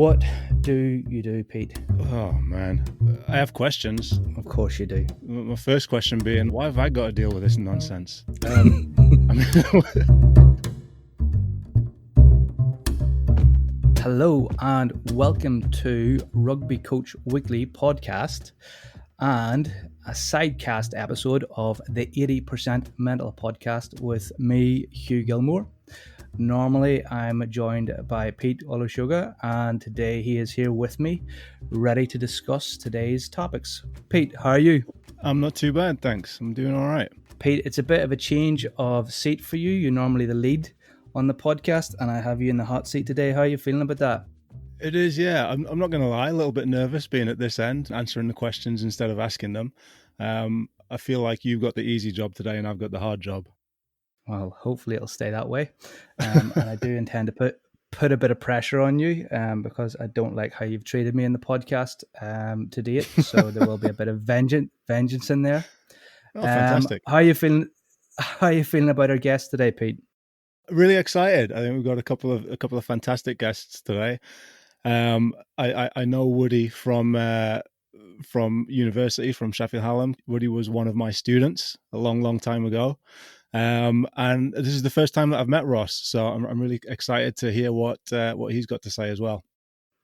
What do you do, Pete? Oh, man. I have questions. Of course you do. My first question being, why have I got to deal with this nonsense? Hello and welcome to Rugby Coach Weekly podcast and a sidecast episode of the 80% Mental podcast with me, Hugh Gilmore. Normally, I'm joined by Pete Olusoga, and today he is here with me, ready to discuss today's topics. Pete, how are you? I'm not too bad, thanks. I'm doing all right. Pete, it's a bit of a change of seat for you. You're normally the lead on the podcast, and I have you in the hot seat today. How are you feeling about that? It is, yeah. I'm not going to lie, a little bit nervous being at this end, answering the questions instead of asking them. I feel like you've got the easy job today and I've got the hard job. Well, hopefully it'll stay that way. And I do intend to put a bit of pressure on you because I don't like how you've treated me in the podcast to date. So there will be a bit of vengeance in there. Oh, fantastic. How are you feeling? How are you feeling about our guest today, Pete? Really excited. I think we've got a couple of fantastic guests today. I know Woody from university, from Sheffield Hallam. Woody was one of my students a long time ago. And this is the first time that I've met Ross, so I'm really excited to hear what he's got to say as well.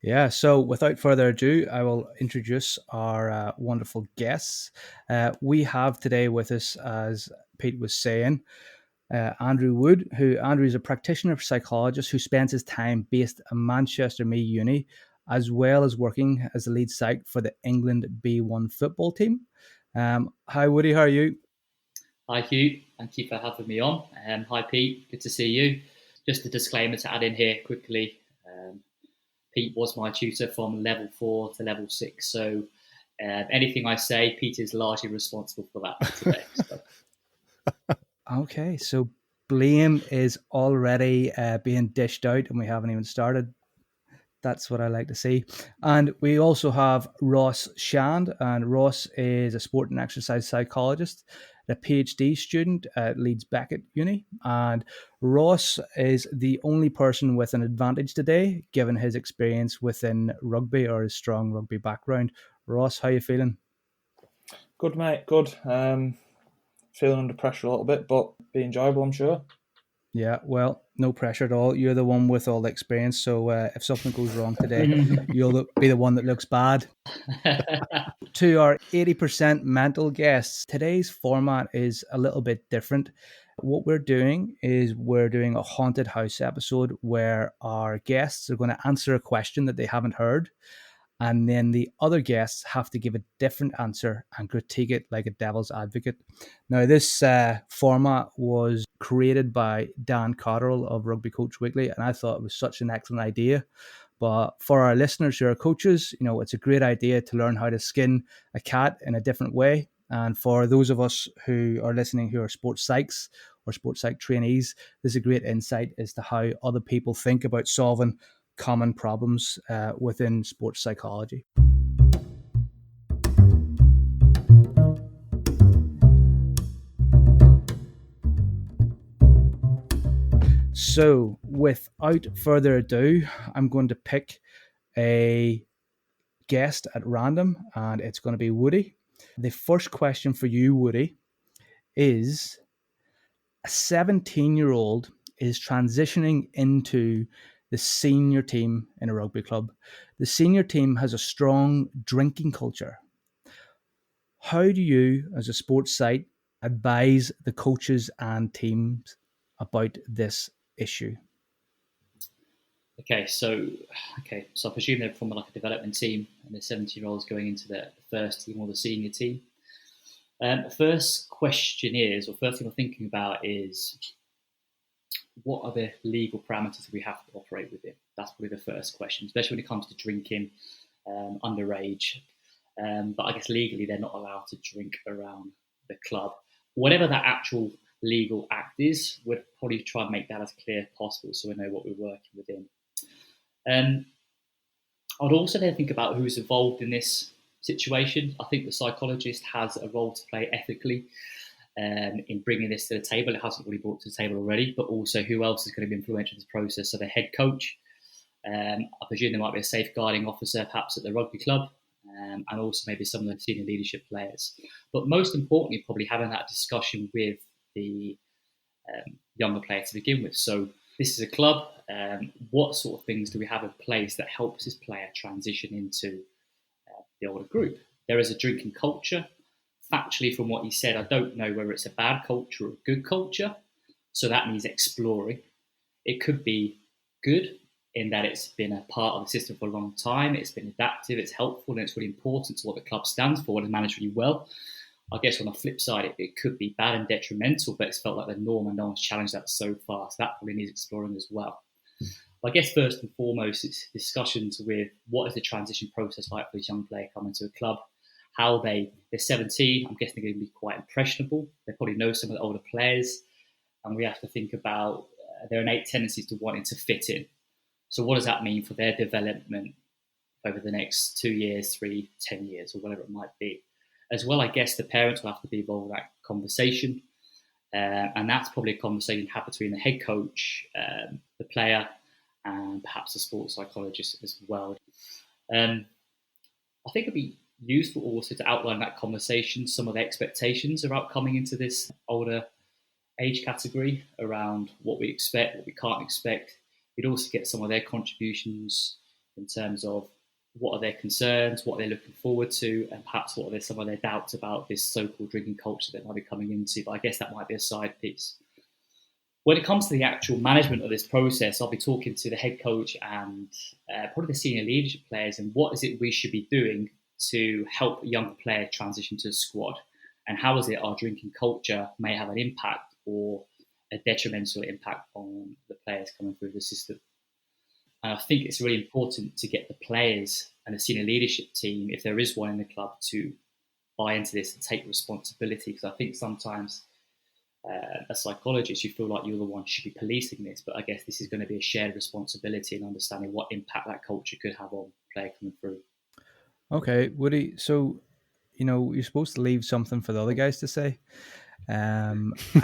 Yeah, so without further ado, I will introduce our wonderful guests. We have today with us, as Pete was saying, Andrew Wood, Andrew is a practitioner psychologist who spends his time based at Manchester Mee Uni, as well as working as the lead psych for the England B1 football team. Hi, Woody, how are you? Hi, Hugh. Thank you for having me on. Hi, Pete. Good to see you. Just a disclaimer to add in here quickly. Pete was my tutor from level 4 to level 6. So anything I say, Pete is largely responsible for that today. So. Okay, so blame is already being dished out and we haven't even started. That's what I like to see. And we also have Ross Shand, and Ross is a sport and exercise psychologist, a PhD student at Leeds Beckett Uni. And Ross is the only person with an advantage today, given his experience within rugby or his strong rugby background. Ross, how are you feeling? Good, mate. Good. Feeling under pressure a little bit, but be enjoyable, I'm sure. Yeah, well, no pressure at all. You're the one with all the experience, so if something goes wrong today, you'll be the one that looks bad. To our 80% mental guests, today's format is a little bit different. What we're doing is we're doing a haunted house episode where our guests are going to answer a question that they haven't heard, and then the other guests have to give a different answer and critique it like a devil's advocate. Now, this format was created by Dan Cotterill of Rugby Coach Weekly, and I thought it was such an excellent idea. But for our listeners who are coaches, it's a great idea to learn how to skin a cat in a different way. And for those of us who are listening who are sports psychs or sports psych trainees, this is a great insight as to how other people think about solving common problems within sports psychology. So without further ado, I'm going to pick a guest at random, and it's going to be Woody. The first question for you, Woody, is a 17-year-old is transitioning into the senior team in a rugby club. The senior team has a strong drinking culture. How do you, as a sports site, advise the coaches and teams about this issue? So I presume they're from like a development team, and the 17-year-olds going into the first team or the senior team. The first question is, or first thing I'm thinking about is, what are the legal parameters that we have to operate within? That's probably the first question, especially when it comes to drinking underage. But I guess legally they're not allowed to drink around the club. Whatever that actual legal act is, we'd probably try and make that as clear as possible so we know what we're working within. I'd also then think about who's involved in this situation. I think the psychologist has a role to play ethically in bringing this to the table. It hasn't really brought to the table already, but also who else is going to be influential in this process. So the head coach, I presume there might be a safeguarding officer perhaps at the rugby club, and also maybe some of the senior leadership players. But most importantly, probably having that discussion with the younger player to begin with. So this is a club. What sort of things do we have in place that helps this player transition into the older group? There is a drinking culture. Factually, from what he said, I don't know whether it's a bad culture or a good culture. So that means exploring. It could be good in that it's been a part of the system for a long time. It's been adaptive, it's helpful, and it's really important to what the club stands for and managed really well. I guess on the flip side, it could be bad and detrimental, but it's felt like the norm and no one's challenged that so far. So that probably needs exploring as well. But I guess first and foremost, it's discussions with what is the transition process like for this young player coming to a club. How they're 17, I'm guessing they're going to be quite impressionable. They probably know some of the older players, and we have to think about their innate tendencies to wanting to fit in. So what does that mean for their development over the next 2 years, 3, 10 years, or whatever it might be? As well, I guess the parents will have to be involved in that conversation. And that's probably a conversation to have between the head coach, the player, and perhaps a sports psychologist as well. I think it'd be useful also to outline that conversation, some of the expectations about coming into this older age category around what we expect, what we can't expect. You'd also get some of their contributions in terms of what are their concerns, what they're looking forward to, and perhaps what are some of their doubts about this so-called drinking culture that might be coming into. But I guess that might be a side piece. When it comes to the actual management of this process, I'll be talking to the head coach and probably the senior leadership players and what is it we should be doing to help a young player transition to the squad, and how is it our drinking culture may have an impact or a detrimental impact on the players coming through the system. And I think it's really important to get the players and the senior leadership team, if there is one in the club, to buy into this and take responsibility. Because I think sometimes as psychologists, you feel like you're the one who should be policing this. But I guess this is going to be a shared responsibility in understanding what impact that culture could have on a player coming through. Okay, Woody. So, you're supposed to leave something for the other guys to say. I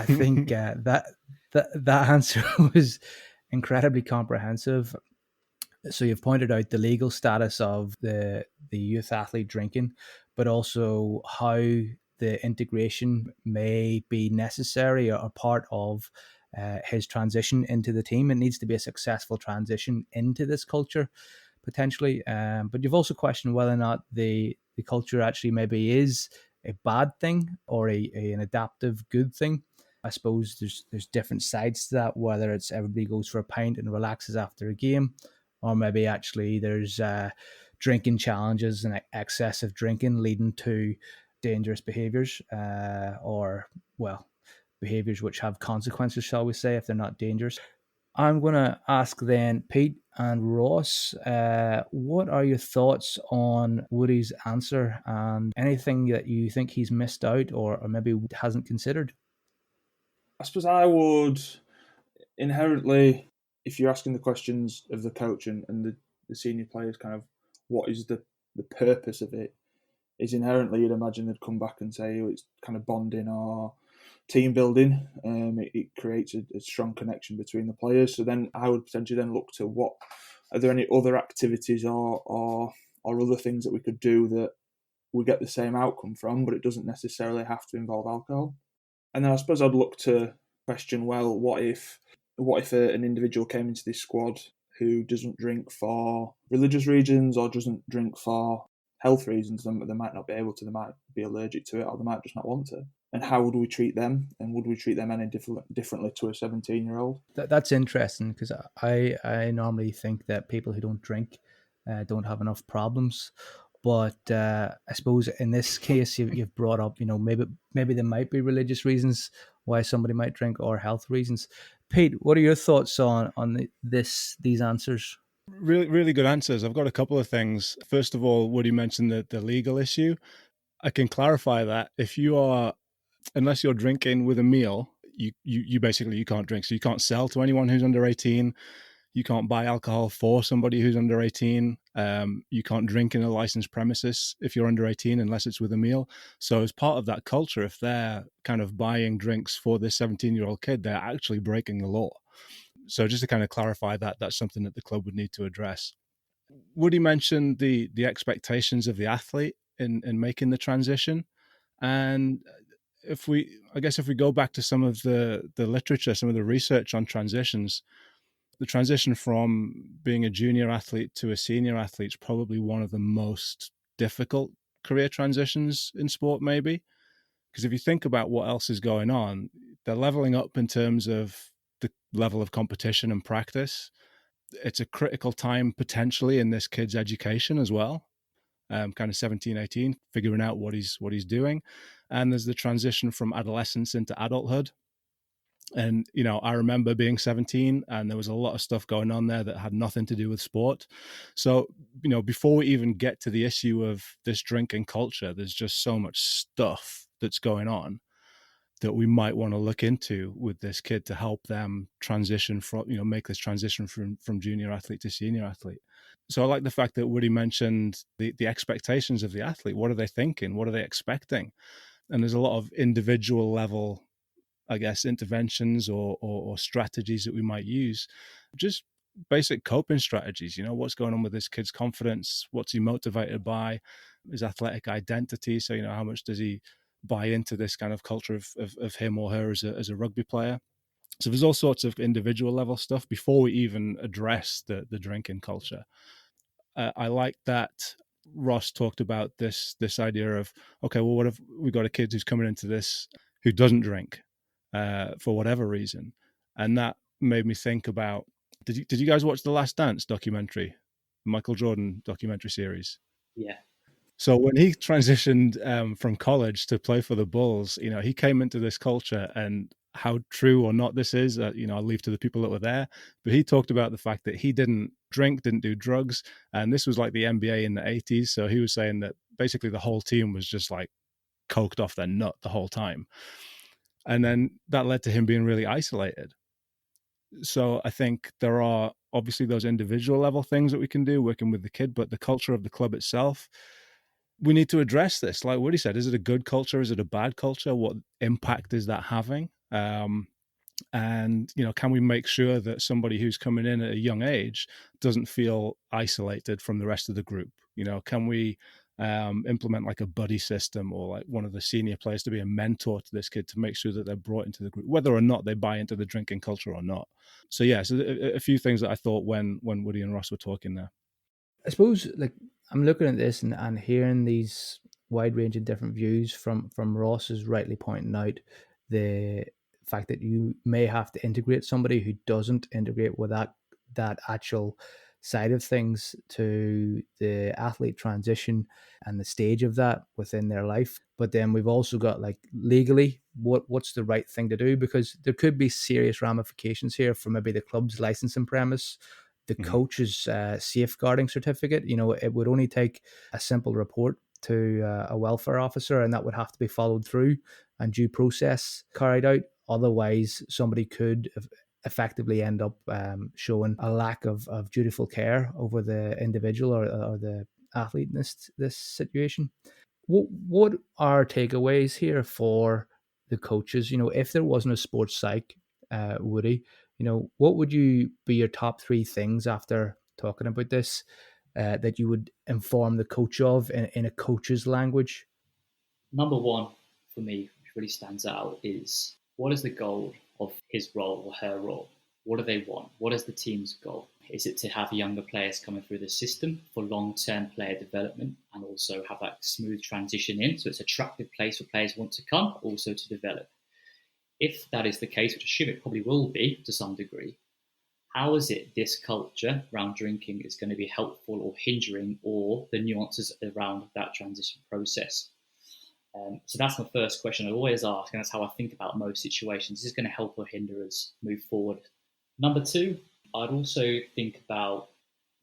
think that answer was incredibly comprehensive. So you've pointed out the legal status of the youth athlete drinking, but also how the integration may be necessary or part of his transition into the team. It needs to be a successful transition into this culture, potentially. But you've also questioned whether or not the culture actually maybe is a bad thing or an adaptive good thing. I suppose there's different sides to that, whether it's everybody goes for a pint and relaxes after a game, or maybe actually there's drinking challenges and excessive drinking leading to dangerous behaviours or behaviours which have consequences, shall we say, if they're not dangerous. I'm going to ask then Pete and Ross, what are your thoughts on Woody's answer and anything that you think he's missed out or maybe hasn't considered? I suppose I would inherently, if you're asking the questions of the coach and the senior players, kind of what is the purpose of it, is inherently you'd imagine they'd come back and say, it's kind of bonding or team building. It creates a strong connection between the players. So then I would potentially then look to what are there any other activities or other things that we could do that we get the same outcome from, but it doesn't necessarily have to involve alcohol. And then I suppose I'd look to question, well, what if an individual came into this squad who doesn't drink for religious reasons or doesn't drink for health reasons? They might not be able to, they might be allergic to it, or they might just not want to. And how would we treat them? And would we treat them any differently to a 17-year-old? That's interesting, because I normally think that people who don't drink don't have enough problems. But I suppose in this case, you've brought up, maybe there might be religious reasons why somebody might drink or health reasons. Pete, what are your thoughts on these answers? Really, really good answers. I've got a couple of things. First of all, Woody mentioned the legal issue. I can clarify that if you are, unless you're drinking with a meal, you basically you can't drink. So you can't sell to anyone who's under 18. You can't buy alcohol for somebody who's under 18. You can't drink in a licensed premises if you're under 18 unless it's with a meal. So as part of that culture, if they're kind of buying drinks for this 17-year-old kid, they're actually breaking the law. So just to kind of clarify that, that's something that the club would need to address. Woody mentioned the expectations of the athlete in making the transition. And if we go back to some of the literature, some of the research on transitions, the transition from being a junior athlete to a senior athlete is probably one of the most difficult career transitions in sport, maybe. Because if you think about what else is going on, they're leveling up in terms of the level of competition and practice. It's a critical time potentially in this kid's education as well. Kind of 17, 18, figuring out what he's doing. And there's the transition from adolescence into adulthood. And, you know, I remember being 17 and there was a lot of stuff going on there that had nothing to do with sport. So, you know, before we even get to the issue of this drinking culture, there's just so much stuff that's going on that we might want to look into with this kid to help them transition from, you know, make this transition from junior athlete to senior athlete. So I like the fact that Woody mentioned the expectations of the athlete. What are they thinking? What are they expecting? And there's a lot of individual level, I guess, interventions or strategies that we might use. Just basic coping strategies. You know, what's going on with this kid's confidence? What's he motivated by? His athletic identity. So, you know, how much does he buy into this kind of culture of him or her as a rugby player? So there's all sorts of individual level stuff before we even address the drinking culture. I like that Ross talked about this idea of, okay, well, what if we got a kid who's coming into this who doesn't drink for whatever reason? And that made me think about, did you guys watch the Last Dance documentary, Michael Jordan documentary series? Yeah. So when he transitioned from college to play for the Bulls, you know, he came into this culture, and how true or not this is, you know, I'll leave to the people that were there. But he talked about the fact that he didn't drink, didn't do drugs. And this was like the NBA in the 80s. So he was saying that basically the whole team was just like coked off their nut the whole time. And then that led to him being really isolated. So I think there are obviously those individual level things that we can do working with the kid, but the culture of the club itself, we need to address this. Like Woody said, is it a good culture? Is it a bad culture? What impact is that having? And, you know, can we make sure that somebody who's coming in at a young age doesn't feel isolated from the rest of the group? You know, can we implement like a buddy system, or like one of the senior players to be a mentor to this kid to make sure that they're brought into the group, whether or not they buy into the drinking culture or not? So, yeah, so a few things that I thought when Woody and Ross were talking there. I suppose, like, I'm looking at this and hearing these wide range of different views from Ross is rightly pointing out the fact that you may have to integrate somebody who doesn't integrate with that actual side of things to the athlete transition and the stage of that within their life. But then we've also got, like, legally, what's the right thing to do, because there could be serious ramifications here for maybe the club's licensing premise, the coach's safeguarding certificate. You know, it would only take a simple report to a welfare officer, and that would have to be followed through and due process carried out. Otherwise, somebody could effectively end up showing a lack of dutiful care over the individual or the athlete in this situation. What are takeaways here for the coaches? You know, if there wasn't a sports psych, Woody, you know, what would you be your top 3 things after talking about this that you would inform the coach of in a coach's language? Number one for me, which really stands out, is what is the goal of his role or her role? What do they want? What is the team's goal? Is it to have younger players coming through the system for long-term player development and also have that smooth transition in, so it's an attractive place for players who want to come, also to develop? If that is the case, which I assume it probably will be to some degree, how is it this culture around drinking is going to be helpful or hindering, or the nuances around that transition process? So that's my first question I always ask, and that's how I think about most situations. Is this going to help or hinder us move forward? Number 2, I'd also think about,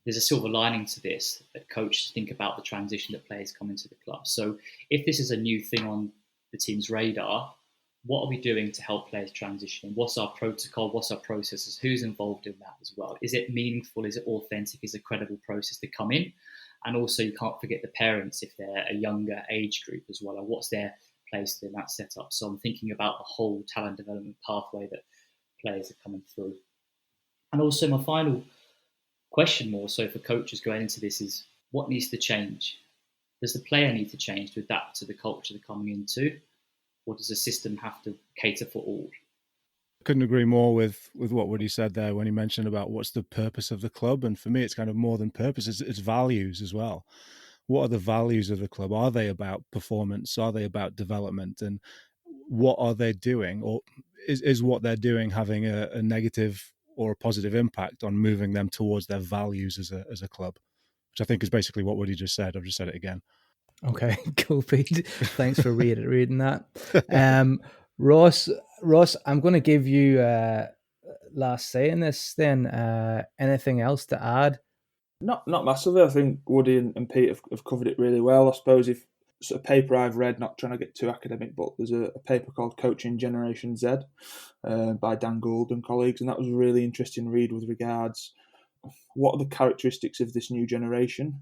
there's a silver lining to this, that coaches think about the transition that players come into the club. So if this is a new thing on the team's radar, what are we doing to help players transition? What's our protocol? What's our processes? Who's involved in that as well? Is it meaningful? Is it authentic? Is it a credible process to come in? And also, you can't forget the parents if they're a younger age group as well, and what's their place in that setup. So I'm thinking about the whole talent development pathway that players are coming through. And also my final question more so for coaches going into this is, what needs to change? Does the player need to change to adapt to the culture they're coming into? Or does the system have to cater for all? Couldn't agree more with what Woody said there when he mentioned about what's the purpose of the club. And for me, it's kind of more than purpose, it's values as well. What are the values of the club? Are they about performance? Are they about development? And what are they doing? Or is what they're doing having a negative or a positive impact on moving them towards their values as a club? Which I think is basically what Woody just said. I've just said it again. Okay, cool, Pete. Thanks for reading that. Ross, I'm going to give you last say in this then. Anything else to add? Not massively. I think Woody and Pete have covered it really well. I suppose if a paper I've read, not trying to get too academic, but there's a paper called Coaching Generation Z by Dan Gould and colleagues, and that was a really interesting read with regards what are the characteristics of this new generation.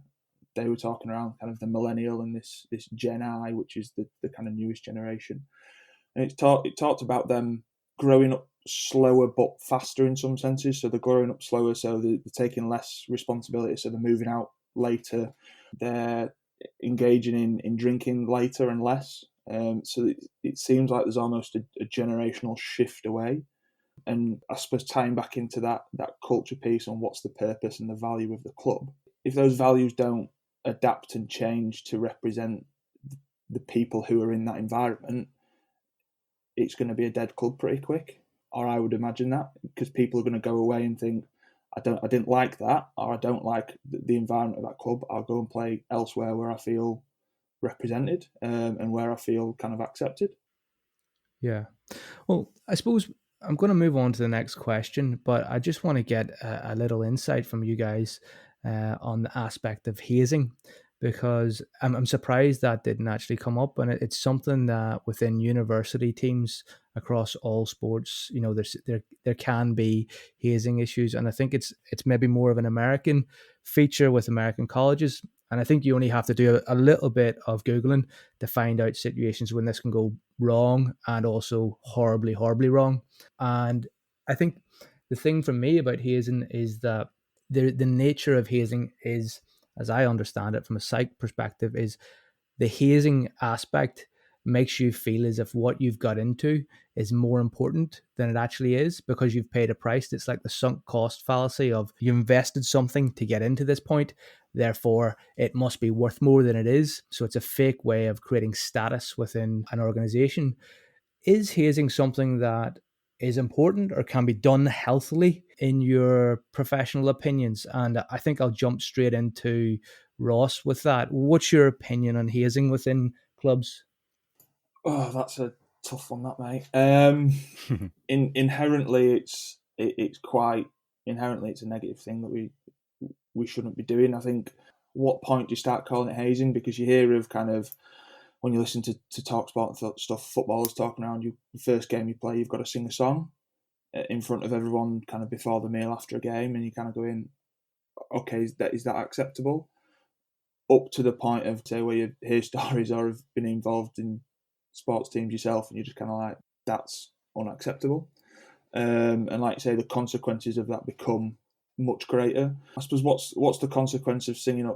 They were talking around kind of the millennial and this Gen I, which is the kind of newest generation. And it talked about them growing up slower but faster in some senses. So they're growing up slower, so they're taking less responsibility, so they're moving out later. They're engaging in drinking later and less. So it seems like there's almost a generational shift away. And I suppose tying back into that culture piece on what's the purpose and the value of the club, if those values don't adapt and change to represent the people who are in that environment, it's going to be a dead club pretty quick. Or I would imagine that, because people are going to go away and think, I didn't like that, or I don't like the environment of that club. I'll go and play elsewhere where I feel represented and where I feel kind of accepted. Yeah. Well, I suppose I'm going to move on to the next question, but I just want to get a little insight from you guys on the aspect of hazing, because I'm surprised that didn't actually come up, and it's something that within university teams across all sports, there can be hazing issues, and I think it's maybe more of an American feature with American colleges. And I think you only have to do a little bit of Googling to find out situations when this can go wrong, and also horribly, horribly wrong. And I think the thing for me about hazing is that the nature of hazing is, as I understand it from a psych perspective, is the hazing aspect makes you feel as if what you've got into is more important than it actually is, because you've paid a price. It's like the sunk cost fallacy of, you invested something to get into this point, therefore it must be worth more than it is. So it's a fake way of creating status within an organization. Is hazing something that is important or can be done healthily in your professional opinions? And I think I'll jump straight into Ross with that. What's your opinion on hazing within clubs? Oh, that's a tough one, that, mate. Inherently, it's quite inherently it's a negative thing that we shouldn't be doing. I think, what point do you start calling it hazing? Because you hear of kind of, when you listen to TalkSport and stuff, footballers talking around you, the first game you play, you've got to sing a song in front of everyone kind of before the meal after a game, and you kind of go in, okay, is that acceptable? Up to the point of, say, where you hear stories or have been involved in sports teams yourself, and you're just kind of like, that's unacceptable. And like you say, the consequences of that become much greater. I suppose what's the consequence of standing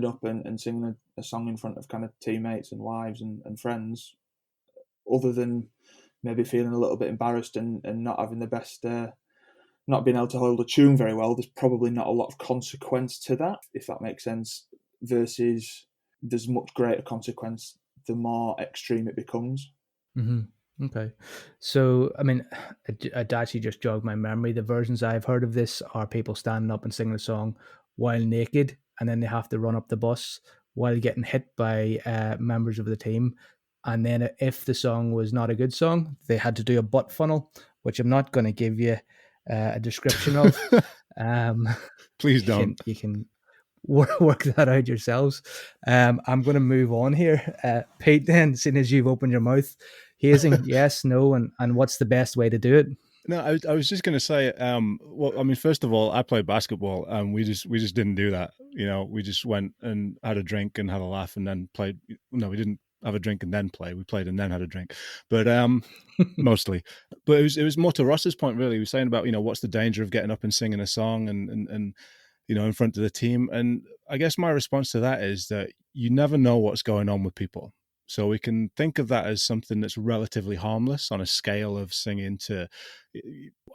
up and singing a song in front of kind of teammates and wives and friends, other than maybe feeling a little bit embarrassed and not having the best, not being able to hold a tune very well? There's probably not a lot of consequence to that, if that makes sense, versus there's much greater consequence the more extreme it becomes. Mm-hmm. Okay. So, I mean, it actually just jogged my memory. The versions I've heard of this are people standing up and singing a song while naked, and then they have to run up the bus while getting hit by members of the team. And then if the song was not a good song, they had to do a butt funnel, which I'm not going to give you a description of. Please don't. You can work that out yourselves. I'm going to move on here. Pete, then, seeing as you've opened your mouth, hazing, yes, no, and what's the best way to do it? No, I was just going to say, well, I mean, first of all, I played basketball, and we just didn't do that. We just went and had a drink and had a laugh, and then played. No, we didn't have a drink and then play. We played and then had a drink, but mostly. But it was more to Ross's point, really. He was saying about, what's the danger of getting up and singing a song and in front of the team. And I guess my response to that is that you never know what's going on with people. So we can think of that as something that's relatively harmless on a scale of singing to,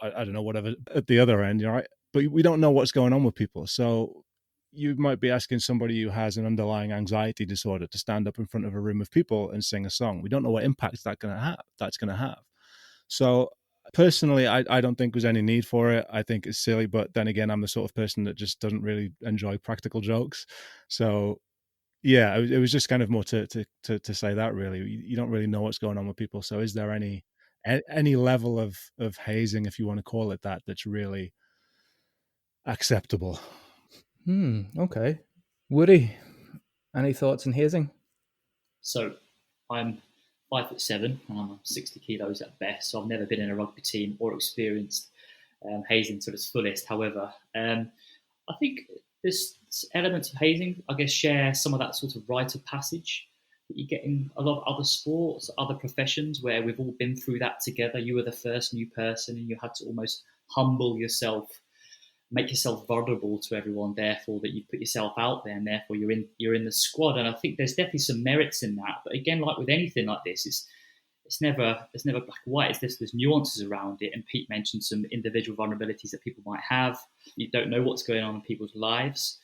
I don't know, whatever at the other end, right? But we don't know what's going on with people. So you might be asking somebody who has an underlying anxiety disorder to stand up in front of a room of people and sing a song. We don't know what impact that's going to have. So personally, I don't think there's any need for it. I think it's silly, but then again, I'm the sort of person that just doesn't really enjoy practical jokes. So yeah, it was just kind of more to say that, really. You don't really know what's going on with people. So is there any level of hazing, if you want to call it that, that's really acceptable? Okay. Woody, any thoughts on hazing? So I'm 5'7" and I'm 60 kilos at best, so I've never been in a rugby team or experienced hazing to its fullest. However, I think this elements of hazing, I guess, share some of that sort of rite of passage that you get in a lot of other sports, other professions, where we've all been through that together. You were the first new person and you had to almost humble yourself, make yourself vulnerable to everyone, therefore that you put yourself out there and therefore you're in the squad. And I think there's definitely some merits in that. But again, like with anything like this, it's never black and white. There's nuances around it. And Pete mentioned some individual vulnerabilities that people might have. You don't know what's going on in people's lives.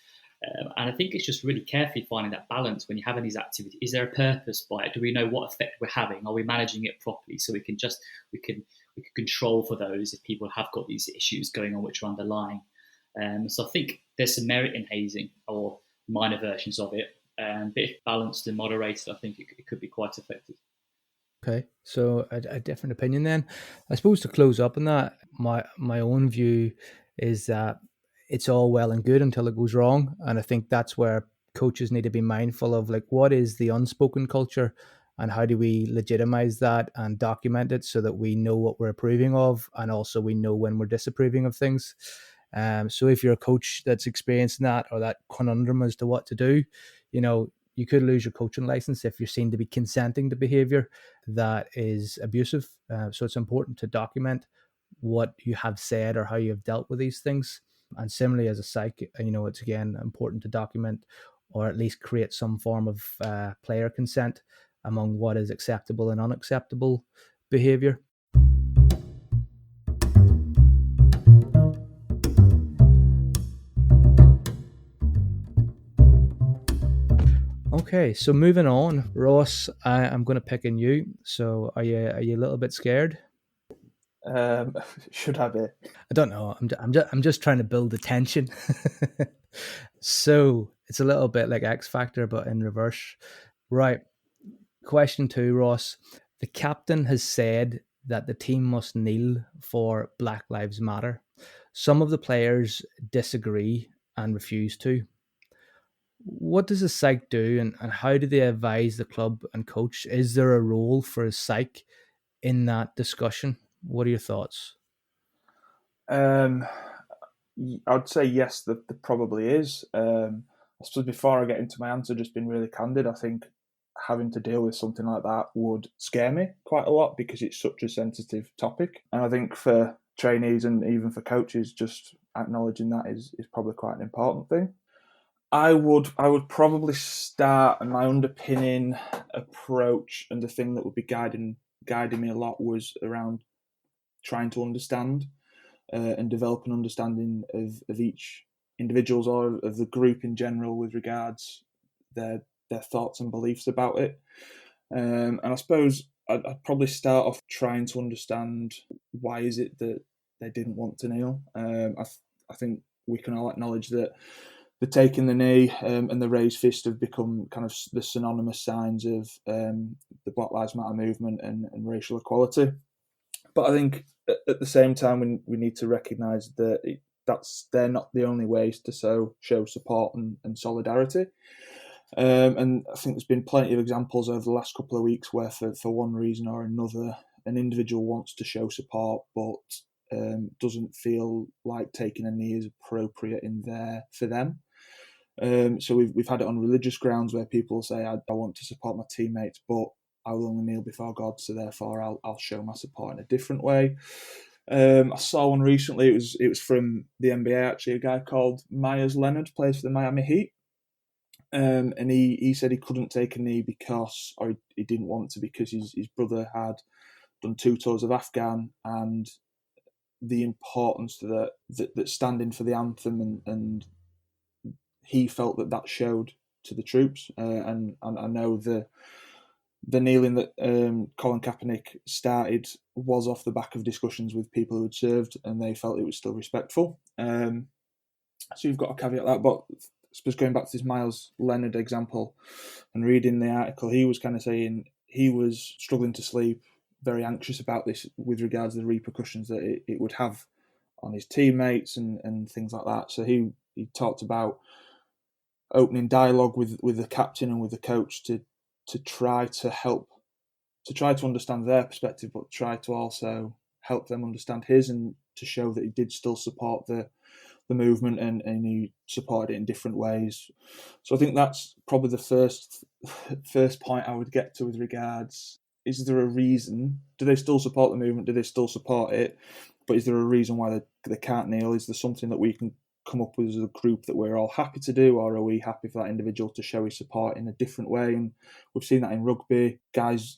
And I think it's just really carefully finding that balance when you're having these activities. Is there a purpose by it? Do we know what effect we're having? Are we managing it properly so we can control for those if people have got these issues going on which are underlying? So I think there's some merit in hazing or minor versions of it. But if balanced and moderated, I think it could be quite effective. Okay, so a different opinion then. I suppose to close up on that, my own view is that it's all well and good until it goes wrong. And I think that's where coaches need to be mindful of, like, what is the unspoken culture and how do we legitimize that and document it so that we know what we're approving of and also we know when we're disapproving of things. So if you're a coach that's experiencing that or that conundrum as to what to do, you could lose your coaching license if you're seen to be consenting to behavior that is abusive. So it's important to document what you have said or how you have dealt with these things. And similarly, as a psych, it's again important to document or at least create some form of player consent among what is acceptable and unacceptable behavior. Okay, so moving on, Ross, I'm going to pick on you. So are you a little bit scared? Should I be? I don't know. I'm just trying to build the tension. So it's a little bit like X Factor, but in reverse. Right. Question 2, Ross. The captain has said that the team must kneel for Black Lives Matter. Some of the players disagree and refuse to. What does a psych do and how do they advise the club and coach? Is there a role for a psych in that discussion? What are your thoughts? I'd say yes, there probably is. I suppose before I get into my answer, just being really candid, I think having to deal with something like that would scare me quite a lot because it's such a sensitive topic. And I think for trainees and even for coaches, just acknowledging that is probably quite an important thing. I would probably start, and my underpinning approach and the thing that would be guiding me a lot was around trying to understand and develop an understanding of each individuals or of the group in general with regards their thoughts and beliefs about it. And I suppose I'd probably start off trying to understand why is it that they didn't want to kneel. I think we can all acknowledge that the taking the knee and the raised fist have become kind of the synonymous signs of the Black Lives Matter movement and racial equality. But I think at the same time, we need to recognise that they're not the only ways to show support and solidarity. And I think there's been plenty of examples over the last couple of weeks where for one reason or another, an individual wants to show support but doesn't feel like taking a knee is appropriate for them. So we've had it on religious grounds where people say, I want to support my teammates, but I will only kneel before God, so therefore I'll show my support in a different way. I saw one recently. It was from the NBA, actually. A guy called Myers Leonard plays for the Miami Heat, and he said he couldn't take a knee because, or he didn't want to, because his brother had done 2 tours of Afghan, and the importance that standing for the anthem, and he felt that showed to the troops. And I know the kneeling that Colin Kaepernick started was off the back of discussions with people who had served, and they felt it was still respectful. So you've got to caveat that. But I suppose going back to this Myles Leonard example and reading the article, he was kind of saying he was struggling to sleep, very anxious about this with regards to the repercussions that it would have on his teammates and things like that. So he talked about opening dialogue with the captain and with the coach to try to help, to try to understand their perspective, but try to also help them understand his, and to show that he did still support the movement, and he supported it in different ways. So I think that's probably the first point I would get to with regards, is there a reason? Do they still support the movement? Do they still support it? But is there a reason why they can't kneel? Is there something that we can come up with as a group that we're all happy to do, or are we happy for that individual to show his support in a different way? And we've seen that in rugby, guys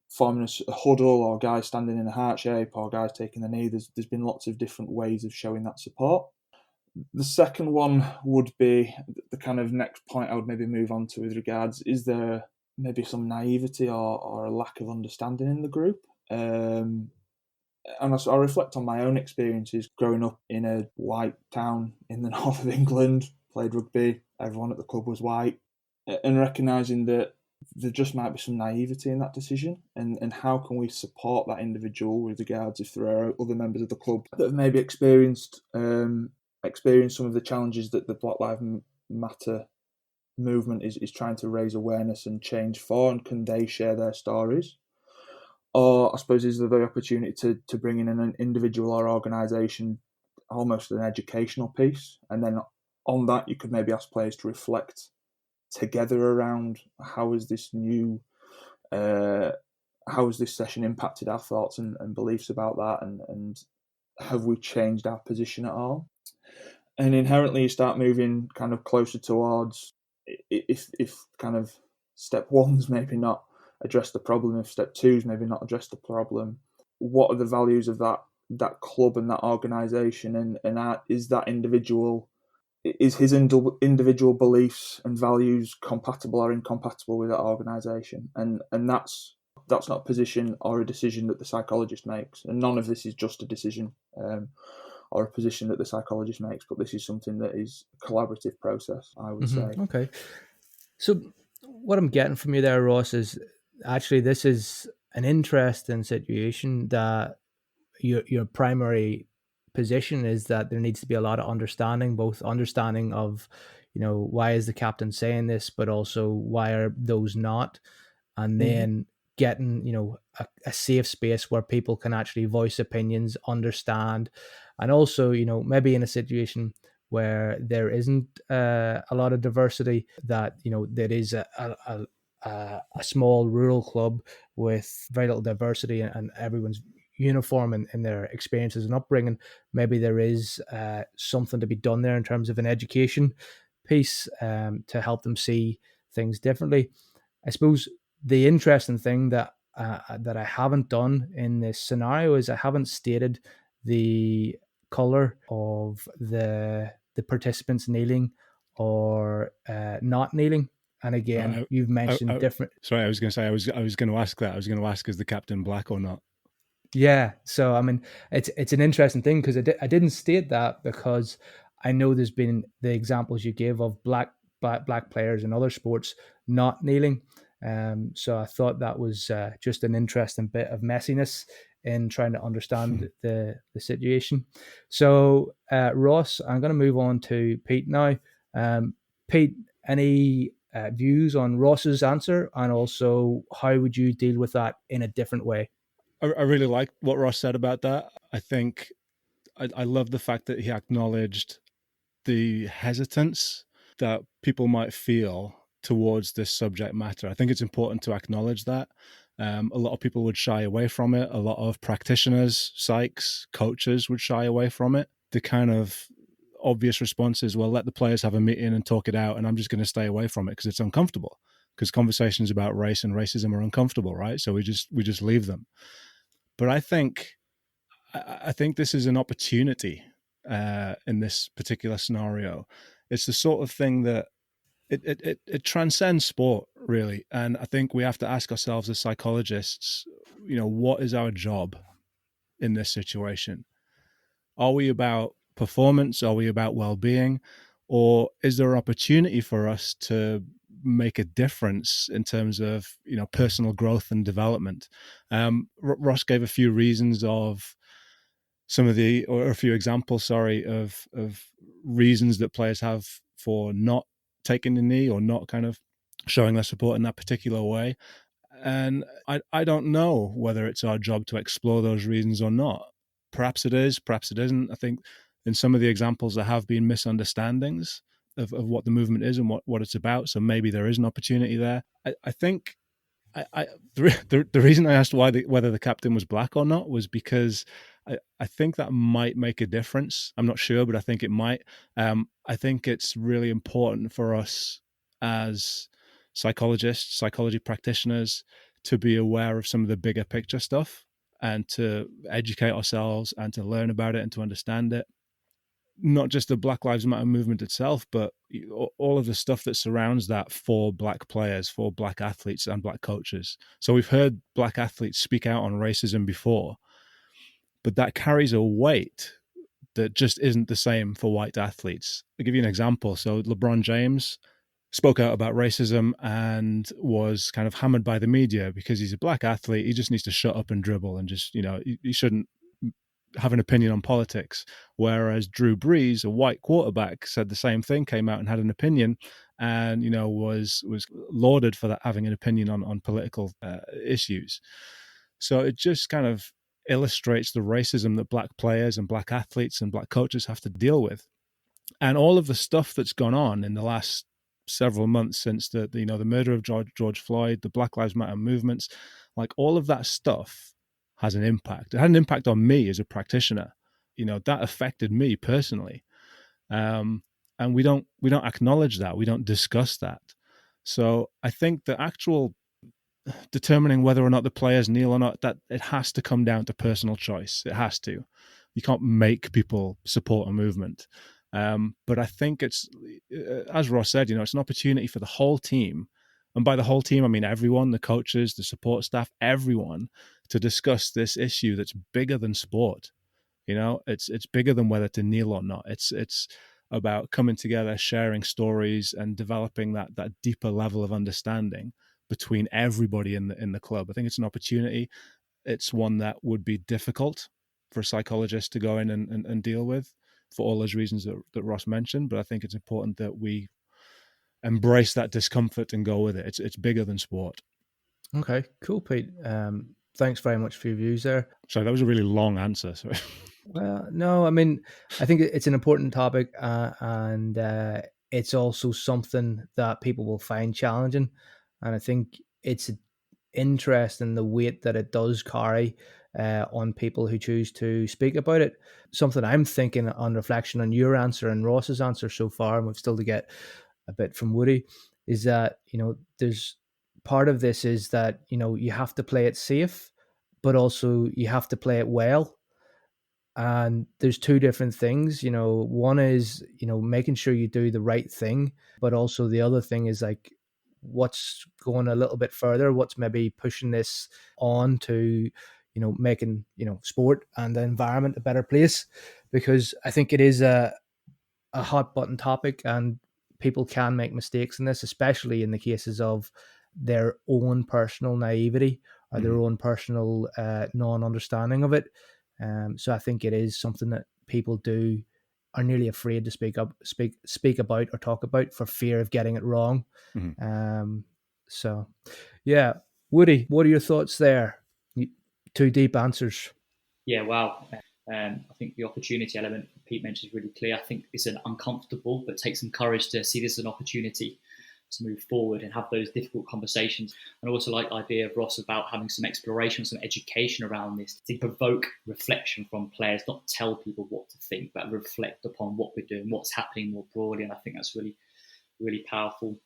forming a huddle, or guys standing in a heart shape, or guys taking the knee. There's been lots of different ways of showing that support. The second one would be the kind of next point I would maybe move on to with regards, is there maybe some naivety or a lack of understanding in the group? And I reflect on my own experiences growing up in a white town in the north of England, played rugby, everyone at the club was white, and recognising that there just might be some naivety in that decision, and how can we support that individual with regards if there are other members of the club that have maybe experienced some of the challenges that the Black Lives Matter movement is trying to raise awareness and change for, and can they share their stories? Or I suppose is there the opportunity to bring in an individual or organisation, almost an educational piece, and then on that you could maybe ask players to reflect together around how has this session impacted our thoughts and beliefs about that, and have we changed our position at all? And inherently you start moving kind of closer towards, if kind of step one's maybe not address the problem, if step two's maybe not address the problem, what are the values of that club and that organisation, and is that individual, is his individual beliefs and values compatible or incompatible with that organisation? And that's not a position or a decision that the psychologist makes, and none of this is just a decision or a position that the psychologist makes, but this is something that is a collaborative process, I would say. Okay. So what I'm getting from you there, Ross, is actually this is an interesting situation, that your primary position is that there needs to be a lot of understanding, both understanding of, why is the captain saying this, but also why are those not, and then getting, a safe space where people can actually voice opinions, understand, and also, maybe in a situation where there isn't a lot of diversity, that, there is a small rural club with very little diversity, and everyone's uniform in their experiences and upbringing. Maybe there is something to be done there in terms of an education piece, to help them see things differently. I suppose the interesting thing that I haven't done in this scenario is I haven't stated the color of the participants kneeling or not kneeling. And again, you've mentioned different. Sorry, I was going to say I was going to ask that. I was going to ask, is the captain black or not? Yeah, so I mean, it's an interesting thing, because I didn't state that, because I know there's been the examples you gave of black players in other sports not kneeling. So I thought that was just an interesting bit of messiness in trying to understand the situation. So Ross, I'm going to move on to Pete now. Pete, any views on Ross's answer, and also how would you deal with that in a different way? I really like what Ross said about that. I think I love the fact that he acknowledged the hesitance that people might feel towards this subject matter. I think it's important to acknowledge that. A lot of people would shy away from it. A lot of practitioners, psychs, coaches would shy away from it. The kind of obvious response is, well, let the players have a meeting and talk it out, and I'm just going to stay away from it because it's uncomfortable. Because conversations about race and racism are uncomfortable, right? So we just leave them. But I think this is an opportunity in this particular scenario. It's the sort of thing that it transcends sport, really. And I think we have to ask ourselves as psychologists, what is our job in this situation? Are we about performance? Are we about well-being? Or is there an opportunity for us to make a difference in terms of, personal growth and development? Ross gave a few reasons of a few examples, of reasons that players have for not taking the knee or not kind of showing their support in that particular way. And I don't know whether it's our job to explore those reasons or not. Perhaps it is, perhaps it isn't. I think in some of the examples there have been misunderstandings of what the movement is and what it's about. So maybe there is an opportunity there. I think the reason I asked whether the captain was black or not was because I think that might make a difference. I'm not sure, but I think it might. I think it's really important for us as psychologists, psychology practitioners, to be aware of some of the bigger picture stuff and to educate ourselves and to learn about it and to understand it. Not just the Black Lives Matter movement itself, but all of the stuff that surrounds that for black players, for black athletes and black coaches. So we've heard black athletes speak out on racism before, but that carries a weight that just isn't the same for white athletes. I'll give you an example. So LeBron James spoke out about racism and was kind of hammered by the media because he's a black athlete. He just needs to shut up and dribble and just, he shouldn't have an opinion on politics. Whereas Drew Brees, a white quarterback, said the same thing, came out and had an opinion and, was lauded for that, having an opinion on political issues. So it just kind of illustrates the racism that black players and black athletes and black coaches have to deal with. And all of the stuff that's gone on in the last several months since the murder of George Floyd, the Black Lives Matter movements, like all of that stuff has an impact. It had an impact on me as a practitioner. That affected me personally. And we don't acknowledge that. We don't discuss that. So I think the actual determining whether or not the players kneel or not, that it has to come down to personal choice. It has to. You can't make people support a movement. But I think it's, as Ross said, it's an opportunity for the whole team. And by the whole team, I mean everyone, the coaches, the support staff, everyone, to discuss this issue that's bigger than sport. It's bigger than whether to kneel or not. It's about coming together, sharing stories, and developing that deeper level of understanding between everybody in the club. I think it's an opportunity. It's one that would be difficult for a psychologist to go in and deal with for all those reasons that Ross mentioned. But I think it's important that we embrace that discomfort and go with it. It's bigger than sport. Okay, cool, Pete. Thanks very much for your views there. Sorry, that was a really long answer. Sorry. Well, no, I mean, I think it's an important topic, and it's also something that people will find challenging. And I think it's interesting the weight that it does carry on people who choose to speak about it. Something I'm thinking on reflection on your answer and Ross's answer so far, and we've still to get a bit from Woody, is that, there's part of this is that, you have to play it safe, but also you have to play it well. And there's two different things. One is, making sure you do the right thing, but also the other thing is like, what's going a little bit further, what's maybe pushing this on to, making, sport and the environment a better place. Because I think it is a hot button topic and people can make mistakes in this, especially in the cases of their own personal naivety or their own personal non-understanding of it. So I think it is something that people are nearly afraid to speak about or talk about for fear of getting it wrong. So yeah, Woody, what are your thoughts there? Two deep answers. Yeah, wow. I think the opportunity element Pete mentioned is really clear. I think it's an uncomfortable, but takes some courage to see this as an opportunity to move forward and have those difficult conversations. And also like the idea of Ross about having some exploration, some education around this to provoke reflection from players, not tell people what to think, but reflect upon what we're doing, what's happening more broadly. And I think that's really, really powerful.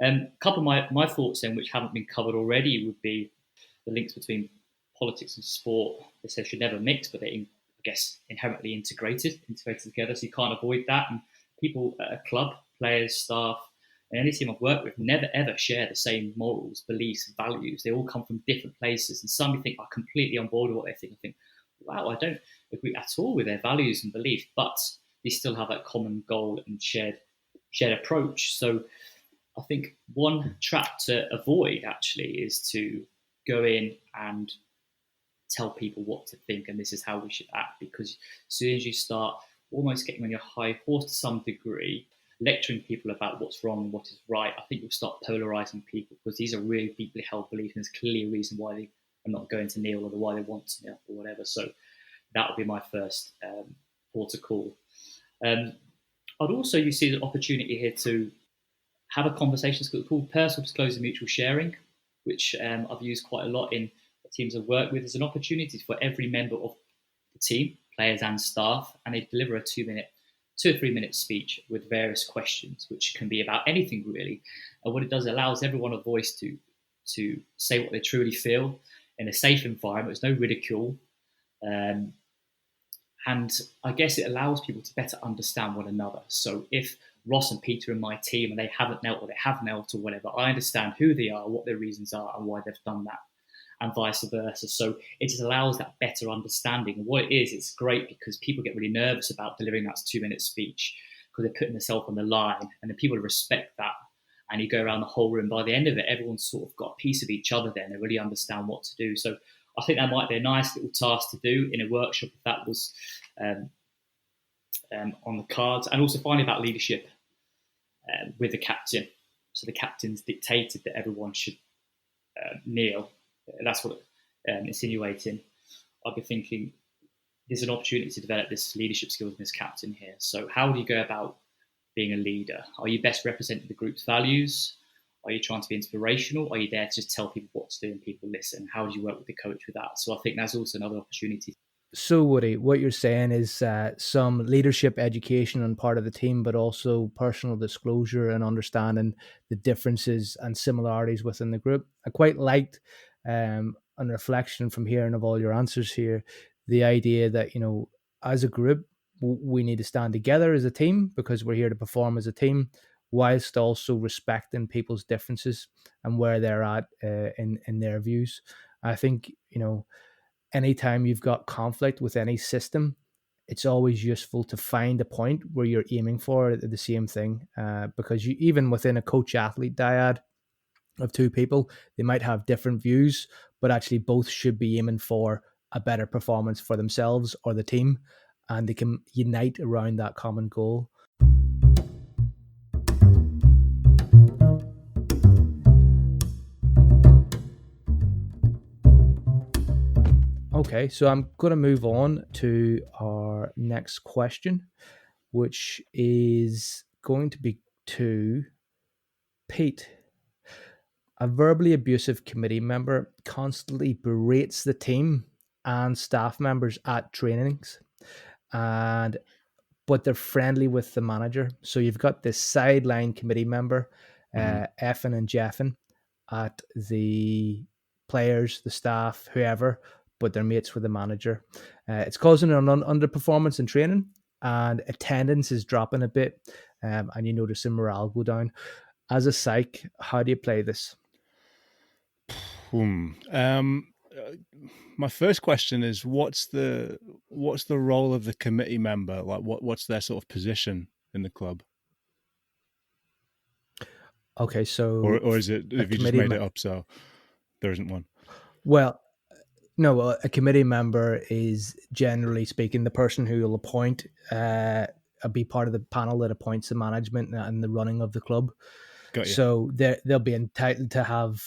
A couple of my thoughts then, which haven't been covered already, would be the links between politics and sport. They say should never mix, but they're, I guess, inherently integrated together. So you can't avoid that. And people at a club, players, staff, and any team I've worked with never ever share the same morals, beliefs, values. They all come from different places. And some you think are completely on board with what they think. I think, wow, I don't agree at all with their values and beliefs, but they still have that common goal and shared approach. So I think one trap to avoid actually is to go in and tell people what to think and this is how we should act, because as soon as you start almost getting on your high horse to some degree, lecturing people about what's wrong and what is right, I think you'll start polarizing people, because these are really deeply held beliefs and there's clearly a reason why they are not going to kneel or why they want to kneel or whatever. So that would be my first port of call. I'd also you see the opportunity here to have a conversation called personal disclosure mutual sharing, which I've used quite a lot in the teams I've worked with. As an opportunity for every member of the team, players and staff, and they deliver a 2 or 3 minute speech with various questions, which can be about anything really. And what it does, it allows everyone a voice to say what they truly feel in a safe environment. There's no ridicule. And I guess it allows people to better understand one another. So if Ross and Peter are in my team and they haven't knelt or they have knelt or whatever, I understand who they are, what their reasons are and why they've done that, and vice versa. So it just allows that better understanding. And what it is, it's great because people get really nervous about delivering that 2 minute speech because they're putting themselves on the line, and then people respect that. And you go around the whole room. By the end of it, everyone's sort of got a piece of each other there and they really understand what to do. So I think that might be a nice little task to do in a workshop if that was on the cards. And also finally about leadership with the captain. So the captain's dictated that everyone should kneel. That's what it's insinuating. I'd be thinking there's an opportunity to develop this leadership skills in this captain here. So how do you go about being a leader? Are you best representing the group's values? Are you trying to be inspirational? Are you there to just tell people what to do and people listen? How do you work with the coach with that? So I think that's also another opportunity. So, Woody, what you're saying is some leadership education on part of the team, but also personal disclosure and understanding the differences and similarities within the group. I quite liked, on reflection from hearing of all your answers here, the idea that, you know, as a group, we need to stand together as a team because we're here to perform as a team, whilst also respecting people's differences and where they're at in their views. I think, you know, anytime you've got conflict with any system, it's always useful to find a point where you're aiming for the same thing, because you, even within a coach-athlete dyad of two people, they might have different views, but actually both should be aiming for a better performance for themselves or the team, and they can unite around that common goal. Okay, so I'm going to move on to our next question, which is going to be to Pete. A verbally abusive committee member constantly berates the team and staff members at trainings, but they're friendly with the manager. So you've got this sideline committee member effing and jeffing at the players, the staff, whoever, but they're mates with the manager. It's causing an underperformance in training, and attendance is dropping a bit, and you notice the morale go down. As a psych, how do you play this? My first question is, what's the role of the committee member? Like, what's their sort of position in the club? Okay, so or is it, have you just made it up so there isn't one? Well, no, a committee member is, generally speaking, the person who will appoint, be part of the panel that appoints the management and the running of the club. Got you. So they'll be entitled to have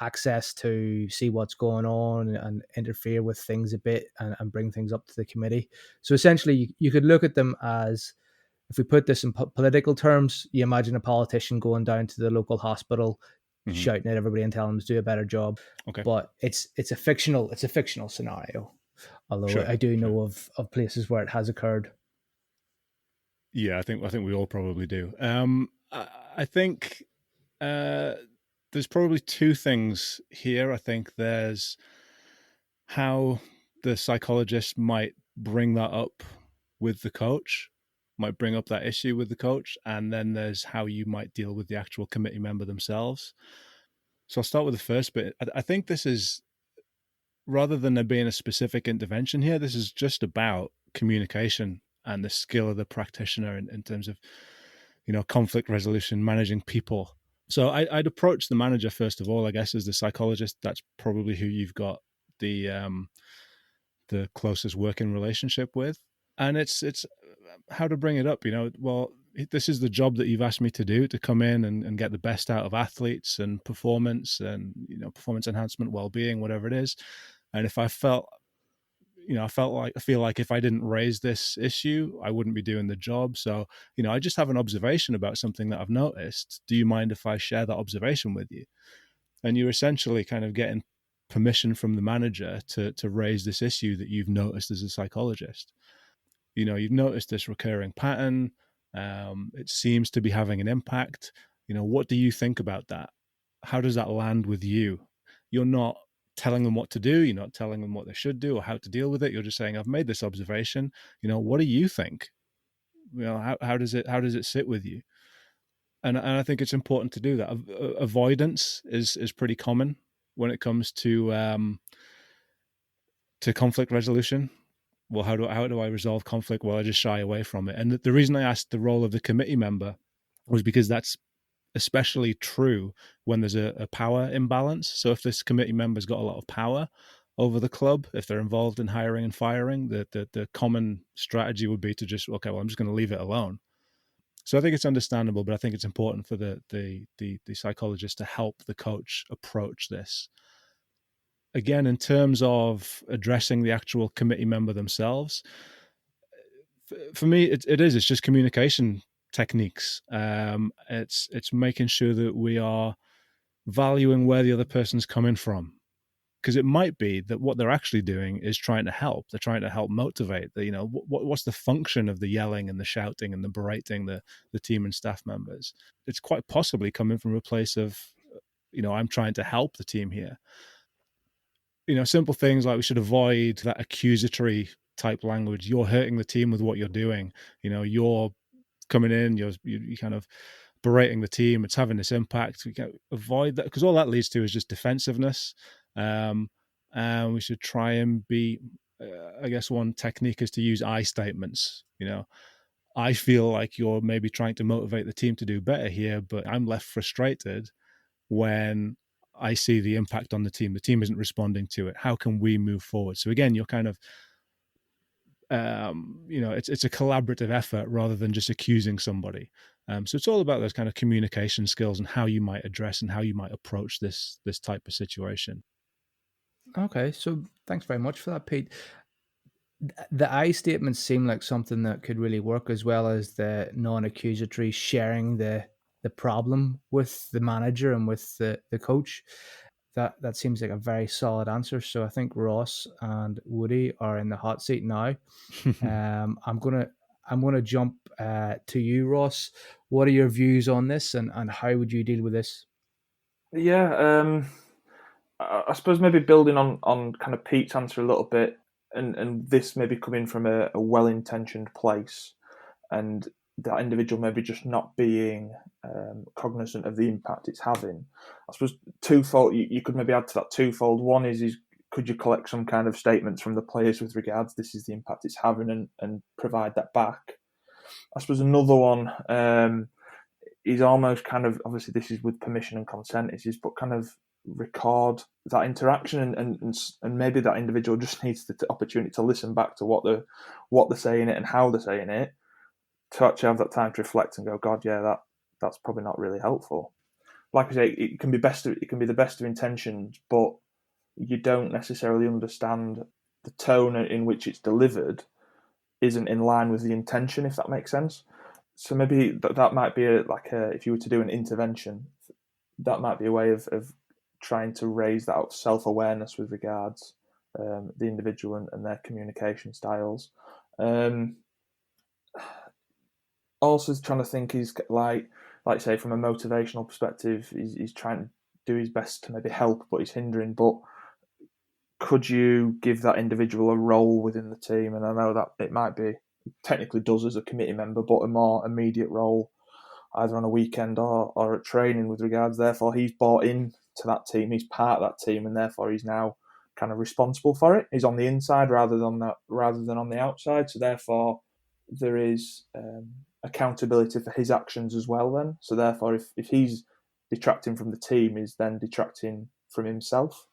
access to see what's going on and interfere with things a bit and bring things up to the committee. So essentially, you could look at them as, if we put this in political terms, you imagine a politician going down to the local hospital, shouting at everybody and telling them to do a better job. Okay. But it's a fictional scenario. Although I do know of places where it has occurred. Yeah, I think we all probably do. I think there's probably two things here. I think there's how the psychologist might bring that up with the coach, might bring up that issue with the coach, and then there's how you might deal with the actual committee member themselves. So I'll start with the first bit. I think this is, rather than there being a specific intervention here, this is just about communication and the skill of the practitioner in terms of, conflict resolution, managing people. So I'd approach the manager first of all, I guess, as the psychologist. That's probably who you've got the closest working relationship with. And it's how to bring it up, well, this is the job that you've asked me to do, to come in and get the best out of athletes and performance and, performance enhancement, well-being, whatever it is. And if I feel like if I didn't raise this issue, I wouldn't be doing the job. So, I just have an observation about something that I've noticed. Do you mind if I share that observation with you? And you're essentially kind of getting permission from the manager to raise this issue that you've noticed as a psychologist. You've noticed this recurring pattern. It seems to be having an impact. What do you think about that? How does that land with you? You're not telling them what to do. You're not telling them what they should do or how to deal with it. You're just saying, I've made this observation. What do you think? How does it sit with you? And I think it's important to do that. Avoidance is pretty common when it comes to conflict resolution. Well, how do I resolve conflict? Well, I just shy away from it. And the reason I asked the role of the committee member was because that's especially true when there's a power imbalance. So if this committee member's got a lot of power over the club, if they're involved in hiring and firing, the common strategy would be to just, okay, well, I'm just going to leave it alone. So I think it's understandable, but I think it's important for the psychologist to help the coach approach this. Again, in terms of addressing the actual committee member themselves, for me, it's just communication techniques. It's making sure that we are valuing where the other person's coming from, because it might be that what they're actually doing is trying to help. They're trying to help motivate. What's the function of the yelling and the shouting and the berating the team and staff members? It's quite possibly coming from a place of, I'm trying to help the team here. Simple things like we should avoid that accusatory type language. You're hurting the team with what you're doing. You're coming in, you're kind of berating the team. It's having this impact. We can avoid that, because all that leads to is just defensiveness. And we should try and be, I guess one technique is to use I statements. I feel like you're maybe trying to motivate the team to do better here, but I'm left frustrated when I see the impact on the team. The team isn't responding to it. How can we move forward? So again, you're kind of, it's a collaborative effort rather than just accusing somebody. So it's all about those kind of communication skills and how you might address and how you might approach this type of situation. Okay, so thanks very much for that, Pete. The I statements seem like something that could really work, as well as the non-accusatory sharing the problem with the manager and with the coach. That seems like a very solid answer. So I think Ross and Woody are in the hot seat now. I'm gonna jump to you, Ross. What are your views on this, and how would you deal with this? Yeah, I suppose maybe building on kind of Pete's answer a little bit, and this maybe coming from a well-intentioned place, and that individual maybe just not being cognizant of the impact it's having. I suppose twofold. You could maybe add to that twofold. One is could you collect some kind of statements from the players with regards this is the impact it's having, and provide that back. I suppose another one is almost kind of, obviously this is with permission and consent, but kind of record that interaction, and maybe that individual just needs the opportunity to listen back to what they're saying it and how they're saying it, to actually have that time to reflect and go, God, yeah, that's probably not really helpful. Like I say, it can be the best of intentions, but you don't necessarily understand the tone in which it's delivered isn't in line with the intention, if that makes sense. So maybe that might be if you were to do an intervention, that might be a way of trying to raise that self-awareness with regards the individual and their communication styles. Also trying to think is like say from a motivational perspective, he's trying to do his best to maybe help, but he's hindering. But could you give that individual a role within the team? And I know that it might be, technically does as a committee member, but a more immediate role either on a weekend or at training with regards. Therefore, he's bought in to that team. He's part of that team, and therefore he's now kind of responsible for it. He's on the inside rather than on the outside. So therefore, there is accountability for his actions as well. Then, so therefore, if he's detracting from the team, he's then detracting from himself.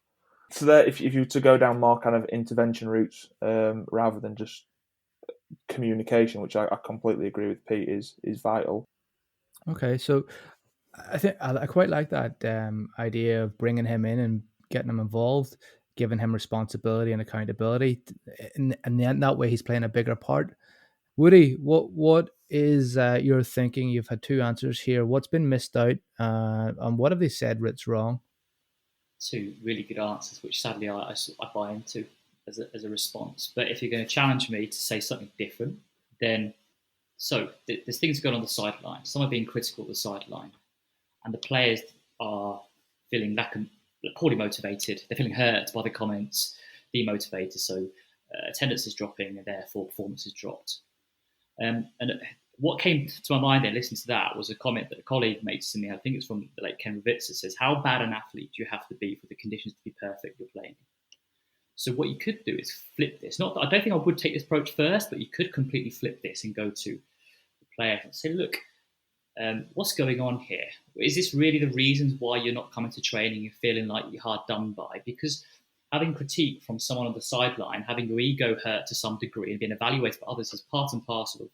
So that if you were to go down more kind of intervention routes rather than just communication, which I completely agree with Pete, is vital. Okay, so I think I quite like that idea of bringing him in and getting him involved, giving him responsibility and accountability, and then that way he's playing a bigger part. Woody, what is your thinking? You've had two answers here. What's been missed out, and what have they said that's wrong? Two really good answers, which sadly I buy into as a response. But if you're going to challenge me to say something different, then there's things going on the sideline. Some are being critical of the sideline, and the players are feeling poorly motivated. They're feeling hurt by the comments, demotivated. So attendance is dropping, and therefore performance has dropped. And what came to my mind then, listening to that, was a comment that a colleague made to me. I think it's from the late Ken Ravitza. Says, "How bad an athlete do you have to be for the conditions to be perfect you're playing?" So what you could do is flip this. Not that I don't think I would take this approach first, but you could completely flip this and go to the player and say, "Look, what's going on here? Is this really the reasons why you're not coming to training? You're feeling like you're hard done by?" Because having critique from someone on the sideline, having your ego hurt to some degree, and being evaluated by others as part and parcel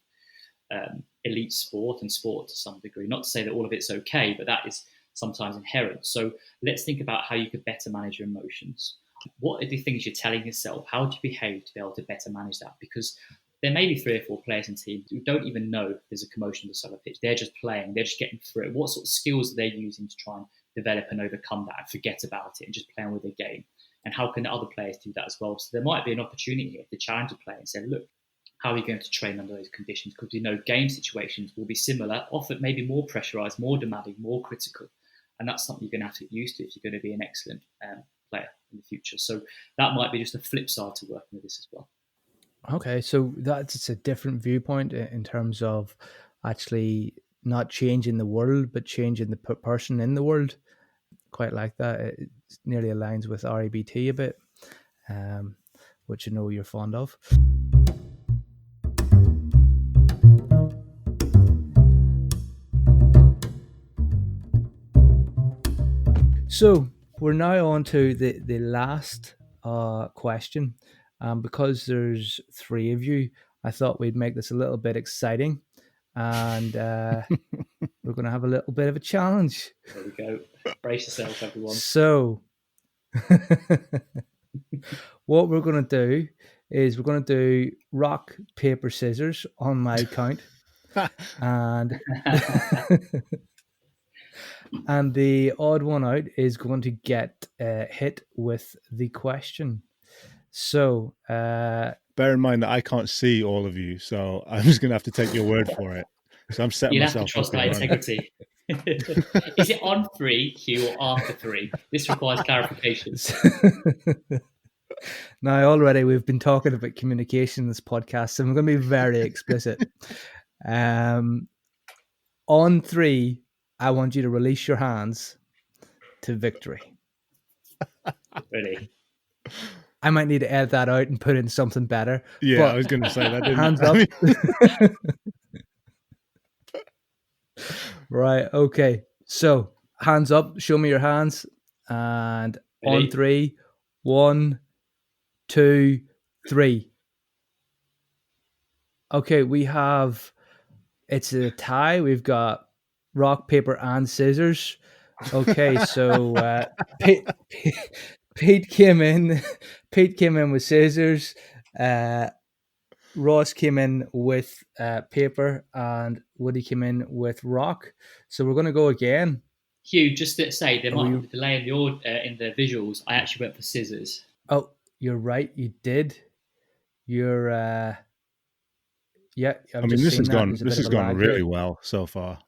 of elite sport and sport to some degree. Not to say that all of it's okay, but that is sometimes inherent. So let's think about how you could better manage your emotions. What are the things you're telling yourself? How do you behave to be able to better manage that? Because there may be 3 or 4 players in teams who don't even know there's a commotion on the side of the pitch. They're just playing. They're just getting through it. What sort of skills are they using to try and develop and overcome that and forget about it and just play on with the game? And how can the other players do that as well? So there might be an opportunity here to challenge a player and say, look, how are you going to train under those conditions? Because we know game situations will be similar, often maybe more pressurized, more demanding, more critical. And that's something you're going to have to get used to if you're going to be an excellent player in the future. So that might be just a flip side to working with this as well. Okay, so that's a different viewpoint in terms of actually not changing the world, but changing the person in the world. Quite like that. It nearly aligns with REBT a bit, which I know you're fond of. So we're now on to the last question. Because there's 3 of you, I thought we'd make this a little bit exciting, and we're going to have a little bit of a challenge. There we go. Brace yourself, everyone. So what we're going to do is we're going to do rock, paper, scissors on my count. And and the odd one out is going to get hit with the question. So bear in mind that I can't see all of you, so I'm just going to have to take your word for it. So I'm setting myself up. You have to trust that integrity. Is it on 3, Hugh, or after 3? This requires clarification. Now, already we've been talking about communication in this podcast, so I'm going to be very explicit. On 3, I want you to release your hands to victory. Really? I might need to edit that out and put in something better. Yeah, I was going to say that. Hands up. Right, okay. So, hands up. Show me your hands. And ready? On 3, 1, 2, 3. Okay, it's a tie. We've got rock, paper, and scissors. Okay, so Pete came in. Pete came in with scissors. Ross came in with paper, and Woody came in with rock. So we're going to go again. Hugh, just to say, there Are might we- be a delay in the visuals. I actually went for scissors. Oh, you're right. You did. You're. Yeah, I mean, this has gone really well so far.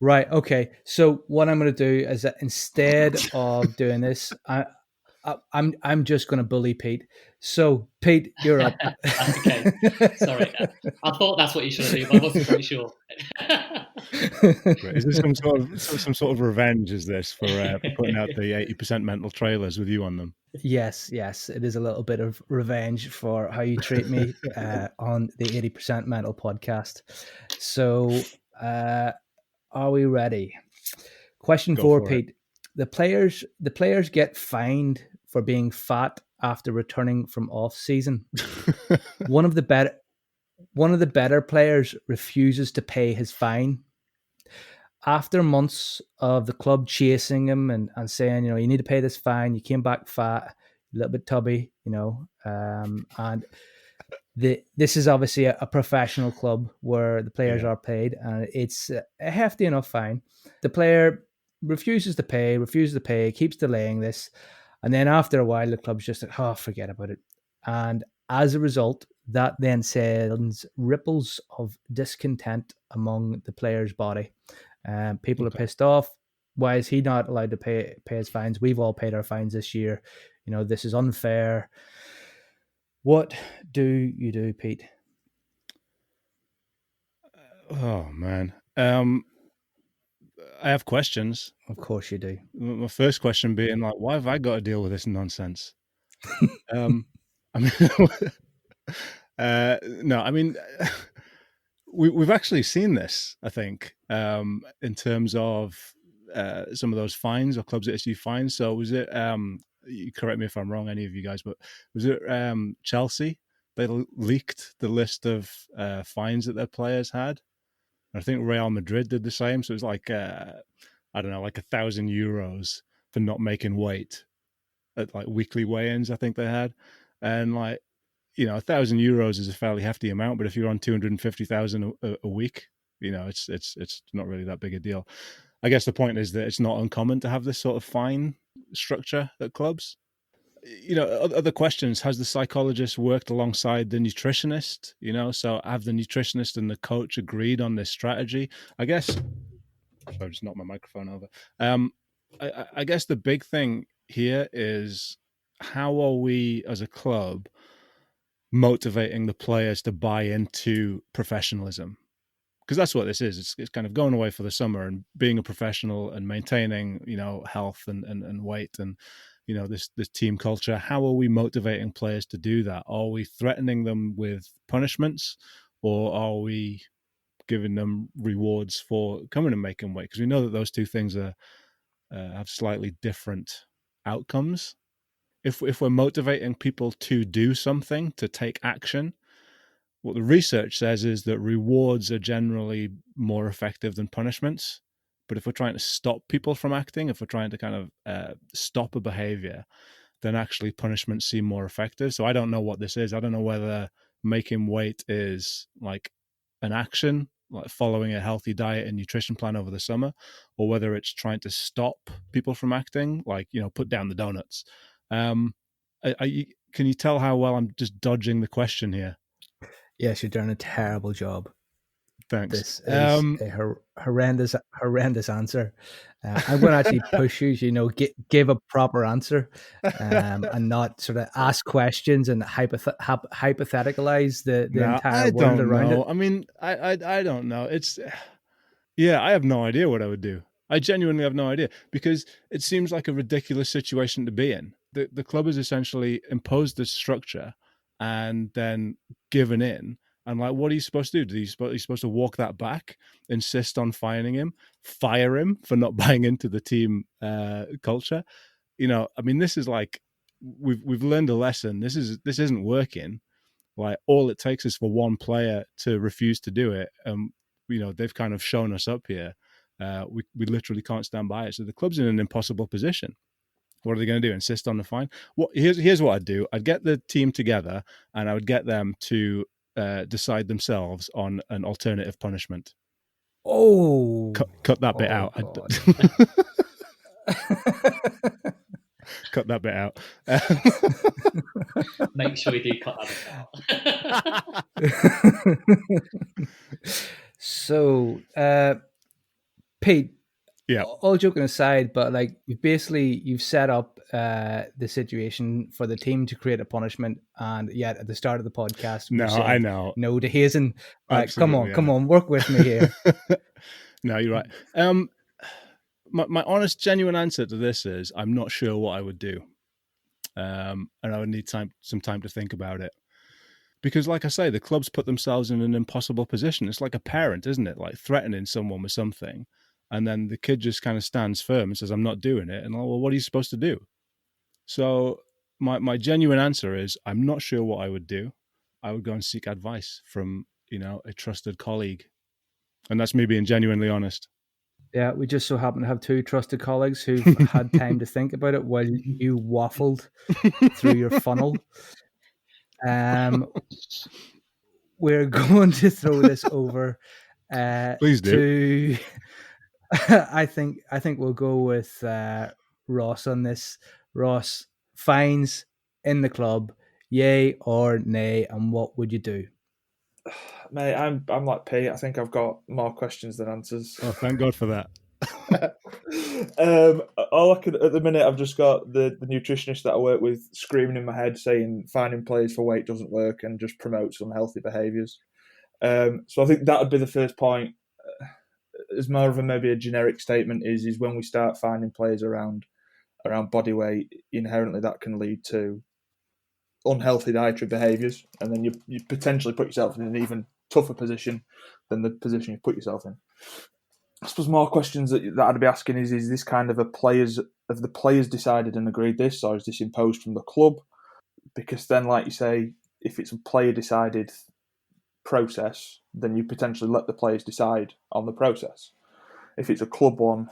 Right. Okay. So what I'm going to do is that instead of doing this, I'm just going to bully Pete. So Pete, you're up. Okay. Sorry. I thought that's what you should do, but I wasn't quite sure. Great. Is this some sort of revenge? Is this for putting out the 80% mental trailers with you on them? Yes, it is a little bit of revenge for how you treat me on the 80% Mental podcast. So, are we ready? Question Go 4, for Pete. The players get fined for being fat after returning from off season. One of the better players refuses to pay his fine. After months of the club chasing him and saying, you need to pay this fine, you came back fat, a little bit tubby, and this is obviously a professional club where the players are paid, and it's a hefty enough fine. The player refuses to pay, keeps delaying this, and then after a while, the club's just like, oh, forget about it. And as a result, that then sends ripples of discontent among the player's body. People are pissed off. Why is he not allowed to pay his fines? We've all paid our fines this year. This is unfair. What do you do, Pete? Oh man, I have questions. Of course you do. My first question being like, why have I got to deal with this nonsense? I mean, no, I mean, we've actually seen this, I think, in terms of some of those fines or clubs that issue fines. So was it, you correct me if I'm wrong, any of you guys, but was it Chelsea? They leaked the list of fines that their players had. I think Real Madrid did the same. So it was like, I don't know, like €1,000 for not making weight at like weekly weigh-ins, I think they had. And like, €1,000 is a fairly hefty amount, but if you're on 250,000 a week, it's not really that big a deal. I guess the point is that it's not uncommon to have this sort of fine structure at clubs. Other questions: has the psychologist worked alongside the nutritionist? So have the nutritionist and the coach agreed on this strategy? I guess. Sorry, I just knocked my microphone over. I guess the big thing here is, how are we as a club motivating the players to buy into professionalism? Because that's what this is. It's kind of going away for the summer and being a professional and maintaining, health and weight and, this team culture. How are we motivating players to do that? Are we threatening them with punishments, or are we giving them rewards for coming and making weight? Because we know that those two things have slightly different outcomes. If we're motivating people to do something, to take action, what the research says is that rewards are generally more effective than punishments. But if we're trying to stop people from acting, if we're trying to kind of stop a behavior, then actually punishments seem more effective. So I don't know what this is. I don't know whether making weight is like an action, like following a healthy diet and nutrition plan over the summer, or whether it's trying to stop people from acting, like, put down the donuts. Can you tell how well I'm just dodging the question here? Yes, you're doing a terrible job. Thanks. This is a horrendous answer. I'm going to actually push you, give a proper answer, and not sort of ask questions and hypotheticalize the entire world around it. I mean, I don't know. I have no idea what I would do. I genuinely have no idea, because it seems like a ridiculous situation to be in. The club has essentially imposed this structure and then given in. And like, what are you supposed to do? Are you supposed to walk that back, insist on fining him, fire him for not buying into the team culture? I mean, this is like, we've learned a lesson. This isn't working. Like, all it takes is for one player to refuse to do it. they've kind of shown us up here. We literally can't stand by it. So the club's in an impossible position. What are they going to do? Insist on the fine? Here's what I'd do. I'd get the team together and I would get them to decide themselves on an alternative punishment. Oh, cut that bit out. Cut that bit out. Make sure you do cut that bit out. So, Pete, yeah. All joking aside, but like you've set up the situation for the team to create a punishment, and yet at the start of the podcast, I know no to hazing. Come Absolutely, on, work with me here. No, you're right. My honest, genuine answer to this is I'm not sure what I would do, and I would need some time to think about it. Because, like I say, the clubs put themselves in an impossible position. It's like a parent, isn't it? Like threatening someone with something, and then the kid just kind of stands firm and says, "I'm not doing it." And well, what are you supposed to do? So, my genuine answer is I'm not sure what I would do. I would go and seek advice from a trusted colleague, and that's me being genuinely honest. Yeah, we just so happen to have two trusted colleagues who've had time to think about it while you waffled through your funnel. We're going to throw this over. Please do. I think we'll go with Ross on this. Ross, fines in the club, yay or nay, and what would you do? Mate, I'm like Pete. I think I've got more questions than answers. Oh, thank God for that. All I could at the minute, I've just got the nutritionist that I work with screaming in my head saying finding players for weight doesn't work and just promotes unhealthy behaviours. So I think that would be the first point. As more of maybe a generic statement is when we start finding players around body weight, inherently that can lead to unhealthy dietary behaviours, and then you potentially put yourself in an even tougher position than the position you put yourself in. I suppose more questions that I'd be asking is this kind of have the players decided and agreed this, or is this imposed from the club? Because then, like you say, if it's a player decided process, then you potentially let the players decide on the process. If it's a club one,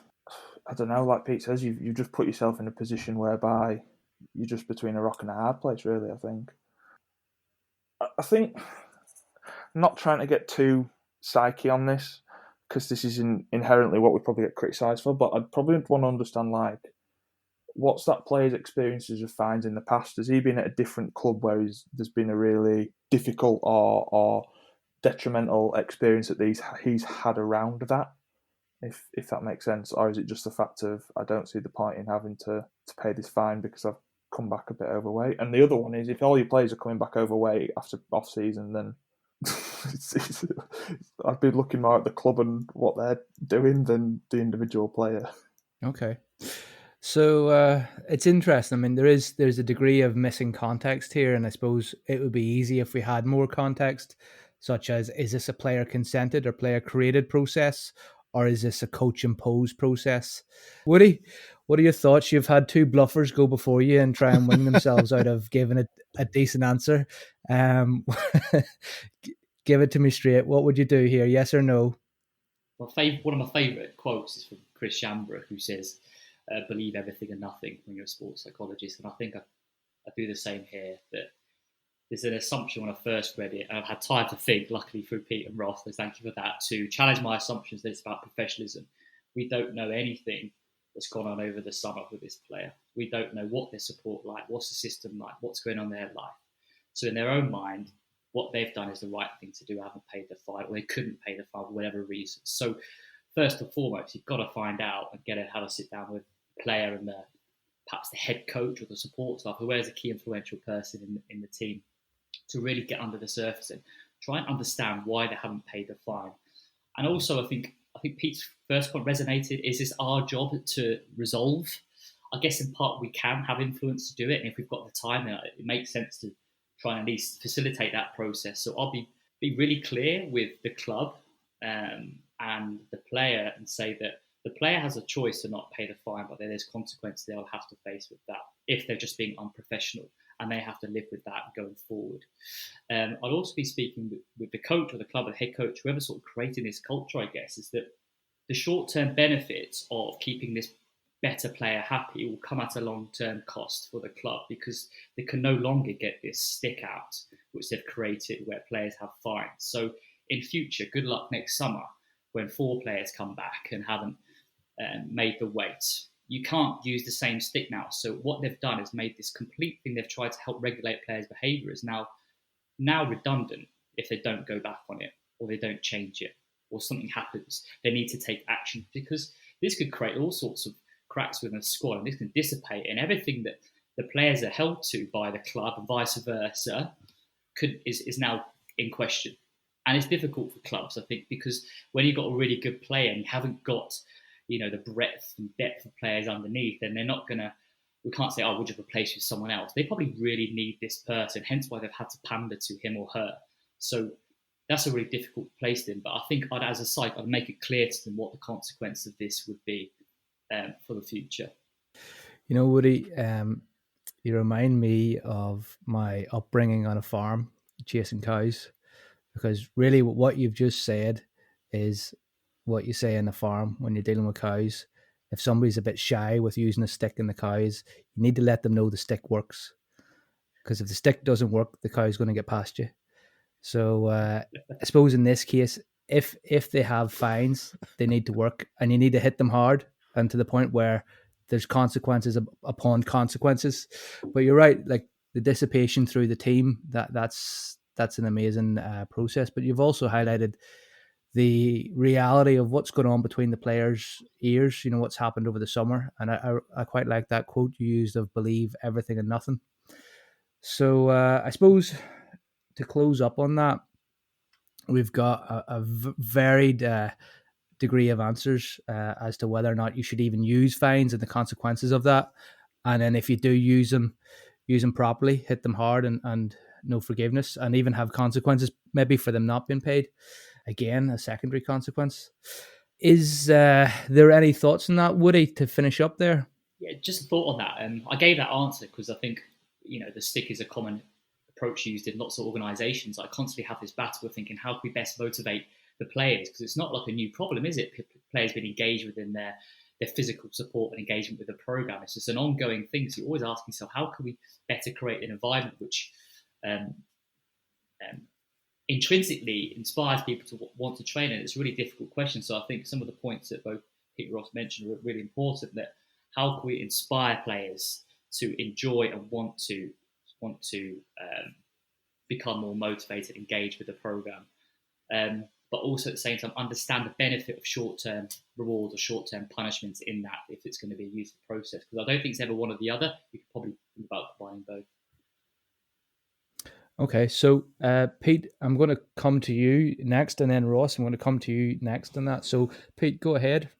I don't know, like Pete says, you've just put yourself in a position whereby you're just between a rock and a hard place, really, I think I'm not trying to get too psyche on this, because this is inherently what we probably get criticised for, but I'd probably want to understand, like, what's that player's experiences of fines in the past? Has he been at a different club where there's been a really difficult or detrimental experience that he's had around that, if that makes sense? Or is it just the fact of, I don't see the point in having to pay this fine because I've come back a bit overweight? And the other one is, if all your players are coming back overweight after off-season, then I'd be looking more at the club and what they're doing than the individual player. Okay. So it's interesting. I mean, there's a degree of missing context here, and I suppose it would be easy if we had more context, such as, is this a player consented or player created process, or is this a coach imposed process? Woody, what are your thoughts? You've had two bluffers go before you and try and wing themselves out of giving it a decent answer. Give it to me straight. What would you do here? Yes or no? One of my favourite quotes is from Chris Shambra, who says, believe everything and nothing when you're a sports psychologist. And I think I do the same here, that there's an assumption when I first read it, and I've had time to think, luckily through Pete and Ross, so thank you for that, to challenge my assumptions that it's about professionalism. We don't know anything that's gone on over the summer with this player. We don't know what their support like, what's the system like, what's going on in their life. So in their own mind, what they've done is the right thing to do. I haven't paid the fine, or they couldn't pay the fine for whatever reason. So first and foremost, you've got to find out and have a sit down with the player and perhaps the head coach or the support staff, whoever's a key influential person in the team, to really get under the surface and try and understand why they haven't paid the fine. And also, I think Pete's first point resonated. Is this our job to resolve? I guess in part we can have influence to do it, and if we've got the time, it makes sense to try and at least facilitate that process. So I'll be really clear with the club and the player, and say that the player has a choice to not pay the fine, but there's consequences they'll have to face with that if they're just being unprofessional. and they have to live with that going forward. I'd also be speaking with the coach or the club or the head coach, whoever sort of creating this culture, I guess, is that the short-term benefits of keeping this better player happy will come at a long-term cost for the club, because they can no longer get this stick out which they've created where players have fines. So in future, good luck next summer when 4 players come back and haven't made the weight. You can't use the same stick now. So what they've done is made this complete thing they've tried to help regulate players' behaviour is now redundant if they don't go back on it, or they don't change it, or something happens. They need to take action, because this could create all sorts of cracks within the squad, and this can dissipate, and everything that the players are held to by the club and vice versa is now in question. And it's difficult for clubs, I think, because when you've got a really good player and you haven't got, the breadth and depth of players underneath, then they're not going to, we can't say, we'll just replace you with someone else. They probably really need this person, hence why they've had to pander to him or her. So that's a really difficult place to them. But I think as a side, I'd make it clear to them what the consequence of this would be for the future. Woody, you remind me of my upbringing on a farm, chasing cows, because really what you've just said is what you say on the farm when you're dealing with cows. If somebody's a bit shy with using a stick in the cows, you need to let them know the stick works, because if the stick doesn't work, the cow's going to get past you. So I suppose in this case, if they have fines, they need to work, and you need to hit them hard and to the point where there's consequences upon consequences. But you're right, like the dissipation through the team, that's an amazing process. But you've also highlighted the reality of what's going on between the players' ears, what's happened over the summer. And I quite like that quote you used of believe everything and nothing. So I suppose to close up on that, we've got a varied degree of answers as to whether or not you should even use fines and the consequences of that. And then if you do use them properly, hit them hard and no forgiveness, and even have consequences maybe for them not being paid. Again, a secondary consequence. Is there any thoughts on that, Woody, to finish up there? Yeah, just a thought on that. I gave that answer because I think, the stick is a common approach used in lots of organisations. I constantly have this battle of thinking, how can we best motivate the players? Because it's not like a new problem, is it? Players being engaged within their physical support and engagement with the programme. It's just an ongoing thing. So you're always asking yourself, how can we better create an environment which intrinsically inspires people to want to train? And it's a really difficult question. So I think some of the points that both Pete and Ross mentioned are really important. That how can we inspire players to enjoy and want to become more motivated, engaged with the program, but also at the same time understand the benefit of short-term rewards or short-term punishments in that, if it's going to be a useful process. Because I don't think it's ever one or the other. You could probably think about combining both. Okay, so Pete, I'm going to come to you next, and then Ross, I'm going to come to you next on that. So Pete, go ahead.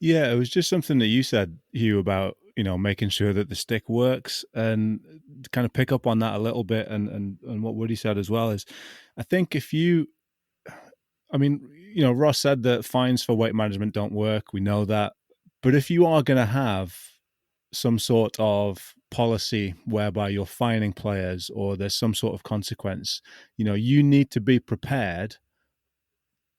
Yeah, it was just something that you said, Hugh, about making sure that the stick works, and to kind of pick up on that a little bit, and what Woody said as well is, I think Ross said that fines for weight management don't work. We know that, but if you are going to have some sort of policy whereby you're fining players or there's some sort of consequence, you need to be prepared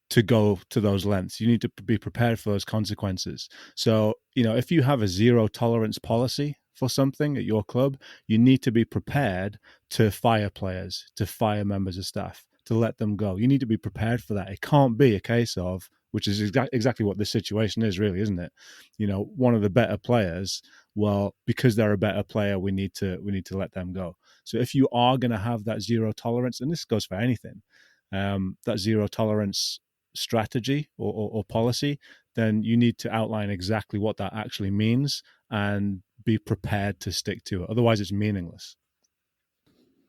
to go to those lengths. You need to be prepared for those consequences. So, if you have a zero tolerance policy for something at your club, you need to be prepared to fire players, to fire members of staff, to let them go. You need to be prepared for that. It can't be a case of, which is exactly what this situation is, really, isn't it? One of the better players, well, because they're a better player, we need to let them go. So if you are going to have that zero tolerance, and this goes for anything, that zero tolerance strategy or policy, then you need to outline exactly what that actually means and be prepared to stick to it. Otherwise, it's meaningless.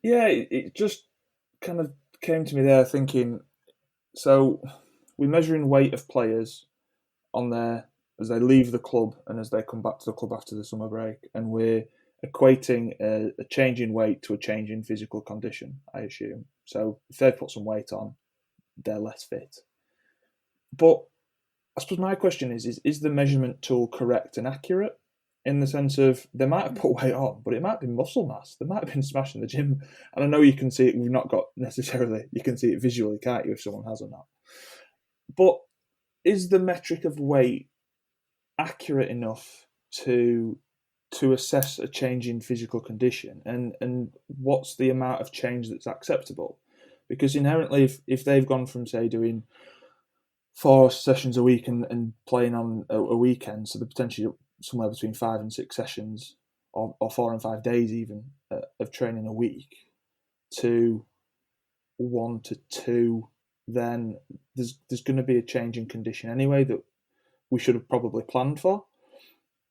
Yeah, it just kind of came to me there thinking, so we're measuring weight of players on there as they leave the club and as they come back to the club after the summer break, and we're equating a change in weight to a change in physical condition, I assume. So if they've put some weight on, they're less fit. But I suppose my question is the measurement tool correct and accurate? in the sense of they might have put weight on, but it might be muscle mass. They might have been smashing the gym. And I know you can see it. We've not got necessarily, you can see it visually, can't you, if someone has or not. But is the metric of weight accurate enough to assess a change in physical condition? And what's the amount of change that's acceptable? Because inherently, if they've gone from, say, doing 4 sessions a week and playing on a weekend, so the potentially somewhere between 5 and 6 sessions, or 4 and 5 days even of training a week, to 1 to 2, then there's going to be a change in condition anyway that we should have probably planned for.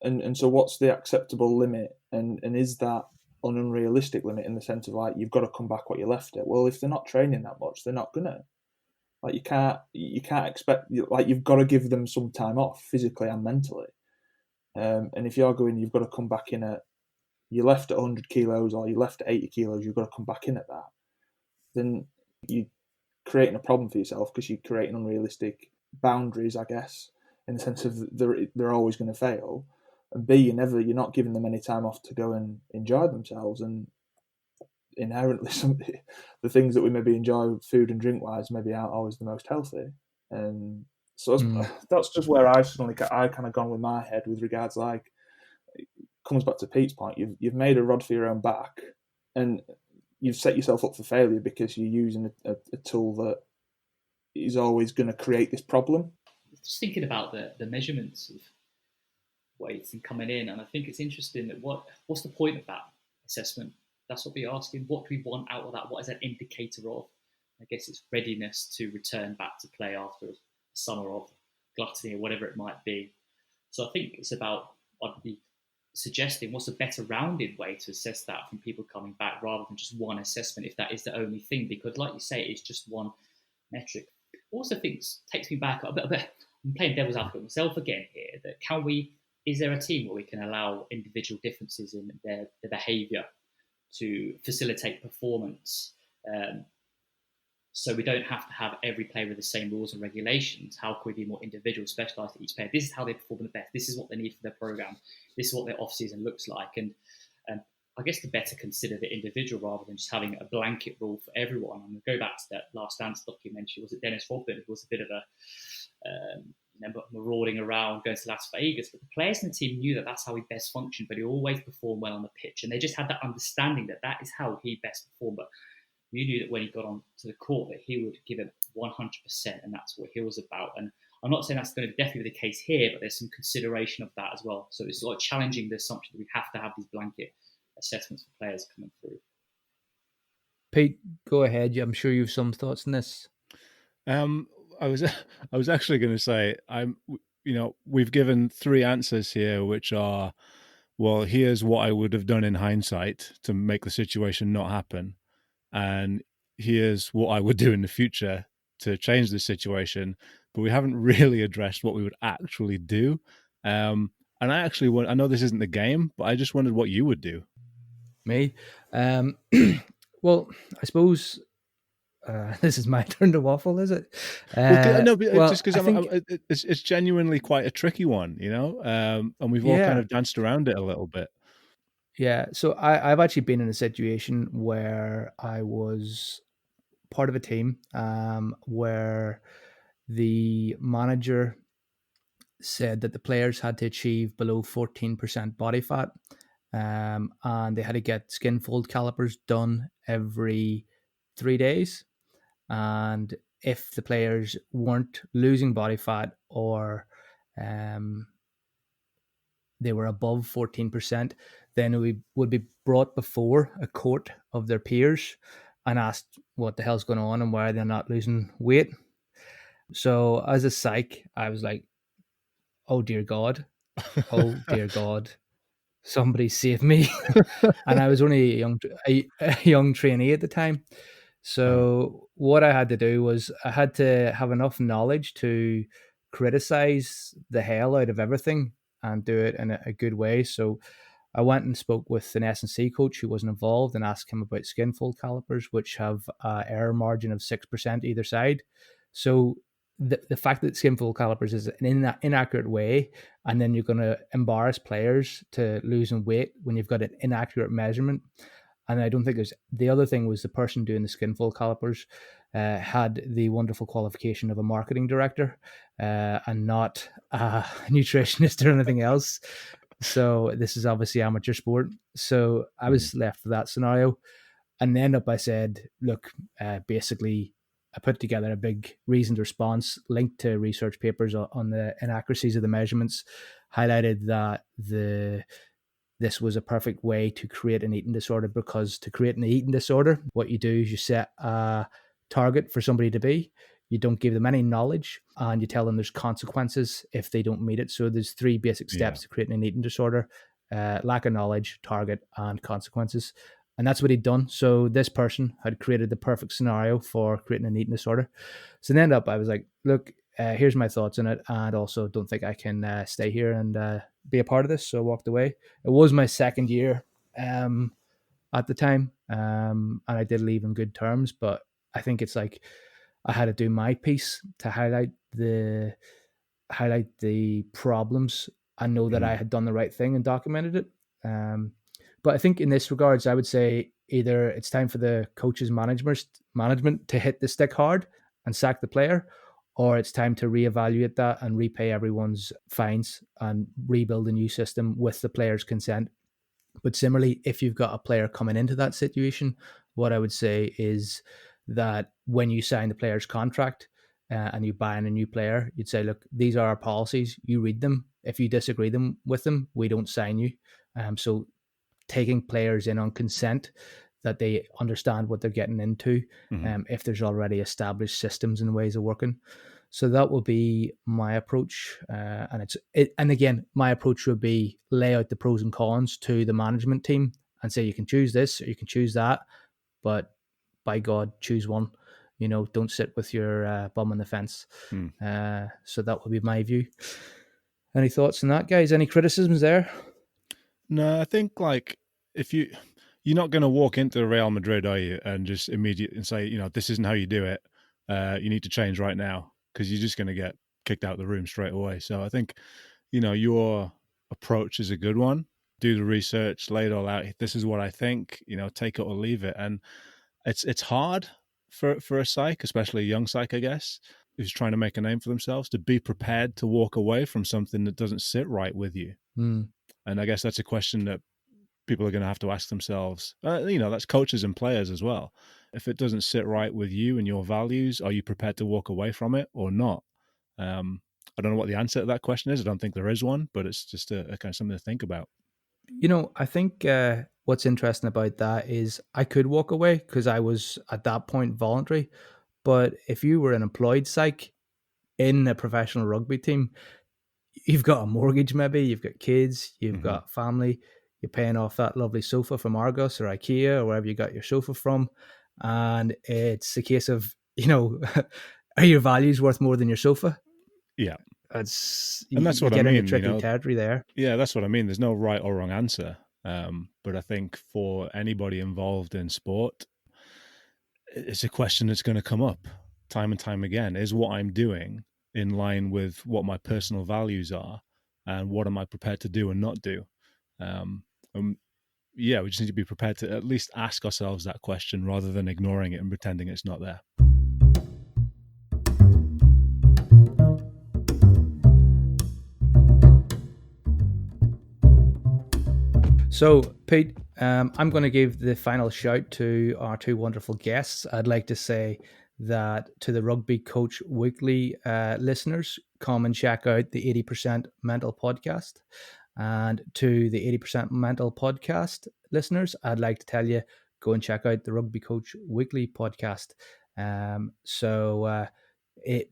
And so what's the acceptable limit? And is that an unrealistic limit in the sense of like, you've got to come back what you left it? Well, if they're not training that much, they're not going to. Like you can't expect, like you've got to give them some time off physically and mentally. And if you're going, you've got to come back in at, you left at 100 kilos or you left at 80 kilos, you've got to come back in at that. Then you're creating a problem for yourself because you're creating unrealistic boundaries, I guess, in the sense of they're always going to fail. And B, you're not giving them any time off to go and enjoy themselves. And inherently, the things that we maybe enjoy food and drink wise maybe aren't always the most healthy. And so that's just where I kind of gone with my head with regards, like, it comes back to Pete's point. You've made a rod for your own back, and you've set yourself up for failure because you're using a tool that is always going to create this problem. Just thinking about the measurements of weights and coming in, and I think it's interesting that what's the point of that assessment? That's what we're asking. What do we want out of that? What is that indicator of? I guess it's readiness to return back to play after a summer of gluttony or whatever it might be. So I think it's about, I'd be suggesting, what's a better rounded way to assess that from people coming back rather than just one assessment, if that is the only thing, because like you say, it's just one metric. Also things takes me back a bit. I'm playing devil's advocate myself again here, that is there a team where we can allow individual differences in their behaviour to facilitate performance? So we don't have to have every player with the same rules and regulations. How can we be more individual, specialised to each player? This is how they perform the best. This is what they need for their programme. This is what their off-season looks like. And I guess to better consider the individual rather than just having a blanket rule for everyone. I'm going to go back to that Last Dance documentary. Was it Dennis Rodman? It was a bit of a marauding around, going to Las Vegas. But the players in the team knew that that's how he best functioned, but he always performed well on the pitch. And they just had that understanding that that is how he best performed. But you knew that when he got on to the court that he would give it 100%, and that's what he was about. And I'm not saying that's going to definitely be the case here, but there's some consideration of that as well. So it's like challenging the assumption that we have to have these blanket assessments for players coming through. Pete, go ahead. I'm sure you have some thoughts on this. I was actually going to say, we've given 3 answers here, which are, well, here's what I would have done in hindsight to make the situation not happen, and here's what I would do in the future to change the situation. But we haven't really addressed what we would actually do. And I know this isn't the game, but I just wondered what you would do. Me? Well, I suppose this is my turn to waffle, is it? Just because it's genuinely quite a tricky one, and we've all kind of danced around it a little bit. Yeah, so I've actually been in a situation where I was part of a team where the manager said that the players had to achieve below 14% body fat, and they had to get skin fold calipers done every 3 days. And if the players weren't losing body fat or they were above 14%, then we would be brought before a court of their peers and asked what the hell's going on and why they're not losing weight. So as a psych, I was like, oh dear God, somebody save me. And I was only a young trainee at the time. So what I had to do was I had to have enough knowledge to criticize the hell out of everything and do it in a good way. So I went and spoke with an S&C coach who wasn't involved and asked him about skin fold calipers, which have an error margin of 6% either side. So the fact that skinfold calipers is an inaccurate way, and then you're going to embarrass players to losing weight when you've got an inaccurate measurement. And I don't think there's the other thing was the person doing the skinfold calipers had the wonderful qualification of a marketing director and not a nutritionist or anything else. So this is obviously amateur sport. So I was left with that scenario. And then I said, look, basically, I put together a big reasoned response linked to research papers on the inaccuracies of the measurements, highlighted that this was a perfect way to create an eating disorder, because to create an eating disorder, what you do is you set a target for somebody to be. You don't give them any knowledge, and you tell them there's consequences if they don't meet it. So there's 3 basic steps to creating an eating disorder: lack of knowledge, target, and consequences. And that's what he'd done. So this person had created the perfect scenario for creating an eating disorder. So then I was like, look, here's my thoughts on it. And also don't think I can stay here and be a part of this. So I walked away. It was my second year at the time. And I did leave in good terms. But I think it's like I had to do my piece to highlight the problems and know that I had done the right thing and documented it. But I think in this regards, I would say either it's time for the coach's management to hit the stick hard and sack the player, or it's time to reevaluate that and repay everyone's fines and rebuild a new system with the player's consent. But similarly, if you've got a player coming into that situation, what I would say is that when you sign the player's contract and you buy in a new player, you'd say, look, these are our policies. You read them. If you disagree with them, we don't sign you. So taking players in on consent, that they understand what they're getting into, if there's already established systems and ways of working. So that will be my approach. And again, my approach would be lay out the pros and cons to the management team and say, you can choose this or you can choose that, but by God, choose one. Don't sit with your bum on the fence. So that would be my view. Any thoughts on that, guys? Any criticisms there? No, I think if you're not going to walk into Real Madrid, are you, and just immediately and say, this isn't how you do it. You need to change right now, because you're just going to get kicked out of the room straight away. So I think, your approach is a good one. Do the research, lay it all out. This is what I think. Take it or leave it. And it's hard for a psych, especially a young psych, I guess, who's trying to make a name for themselves, to be prepared to walk away from something that doesn't sit right with you. And I guess that's a question that people are going to have to ask themselves. That's coaches and players as well. If it doesn't sit right with you and your values, are you prepared to walk away from it or not? I don't know what the answer to that question is. I don't think there is one, but it's just a kind of something to think about. I think what's interesting about that is I could walk away because I was at that point voluntary. But if you were an employed psych in a professional rugby team, you've got a mortgage, maybe you've got kids, you've got family, you're paying off that lovely sofa from Argos or IKEA or wherever you got your sofa from. And it's a case of, are your values worth more than your sofa? Yeah. And that's what I get mean. into tricky territory there. Yeah, that's what I mean. There's no right or wrong answer. But I think for anybody involved in sport, it's a question that's going to come up time and time again. Is what I'm doing in line with what my personal values are, and what am I prepared to do and not do? We just need to be prepared to at least ask ourselves that question rather than ignoring it and pretending it's not there. So, Pete, I'm going to give the final shout to our 2 wonderful guests. I'd like to say that to the Rugby Coach Weekly listeners, come and check out the 80% Mental podcast. And to the 80% Mental podcast listeners, I'd like to tell you, go and check out the Rugby Coach Weekly podcast.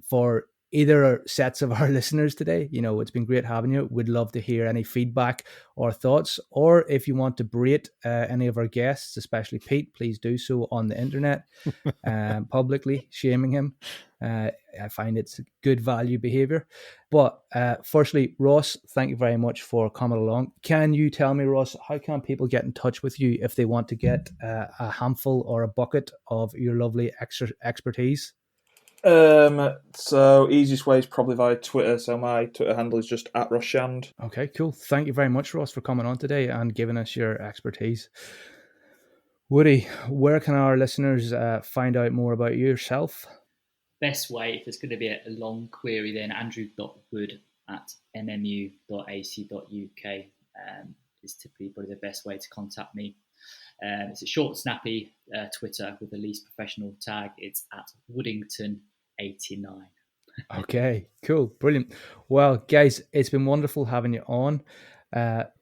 For either sets of our listeners today, it's been great having you. We'd love to hear any feedback or thoughts, or if you want to berate any of our guests, especially Pete, please do so on the internet, publicly shaming him. I find it's good value behavior. But firstly, Ross, thank you very much for coming along. Can you tell me, Ross, how can people get in touch with you if they want to get a handful or a bucket of your lovely expertise? So easiest way is probably via Twitter. So my Twitter handle is just @Roshand. Okay, cool. Thank you very much, Ross, for coming on today and giving us your expertise. Woody, where can our listeners find out more about yourself? Best way, if it's going to be a long query, then andrew.wood@mmu.ac.uk is typically probably the best way to contact me. It's a short, snappy Twitter with the least professional tag. It's @Woodington89. Okay, cool. Brilliant. Well, guys, it's been wonderful having you on.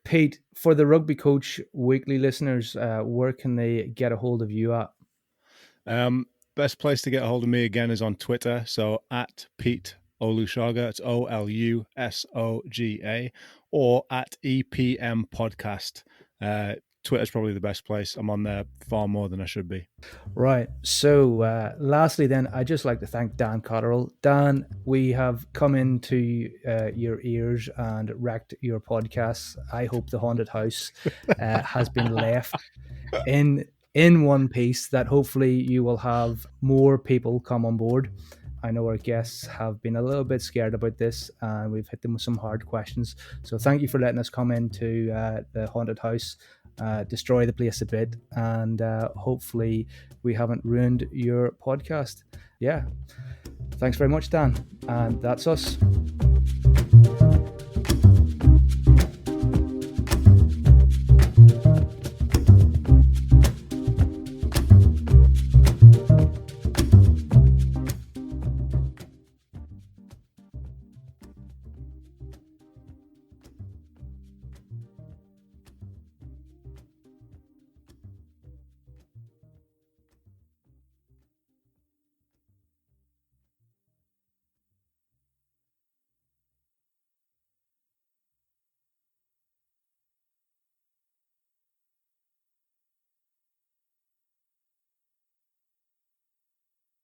Pete, for the Rugby Coach Weekly listeners, where can they get a hold of you at? Best place to get a hold of me again is on Twitter. So @Pete Olusoga, it's OLUSOGA, or @EPM Podcast. Twitter's probably the best place. I'm on there far more than I should be. Right. So lastly then, I'd just like to thank Dan Cotterill. Dan, we have come into your ears and wrecked your podcasts. I hope the haunted house has been left in one piece, that hopefully you will have more people come on board. I know our guests have been a little bit scared about this, and we've hit them with some hard questions. So thank you for letting us come into the haunted house, destroy the place a bit, and hopefully we haven't ruined your podcast. Yeah. Thanks very much, Dan. And that's us.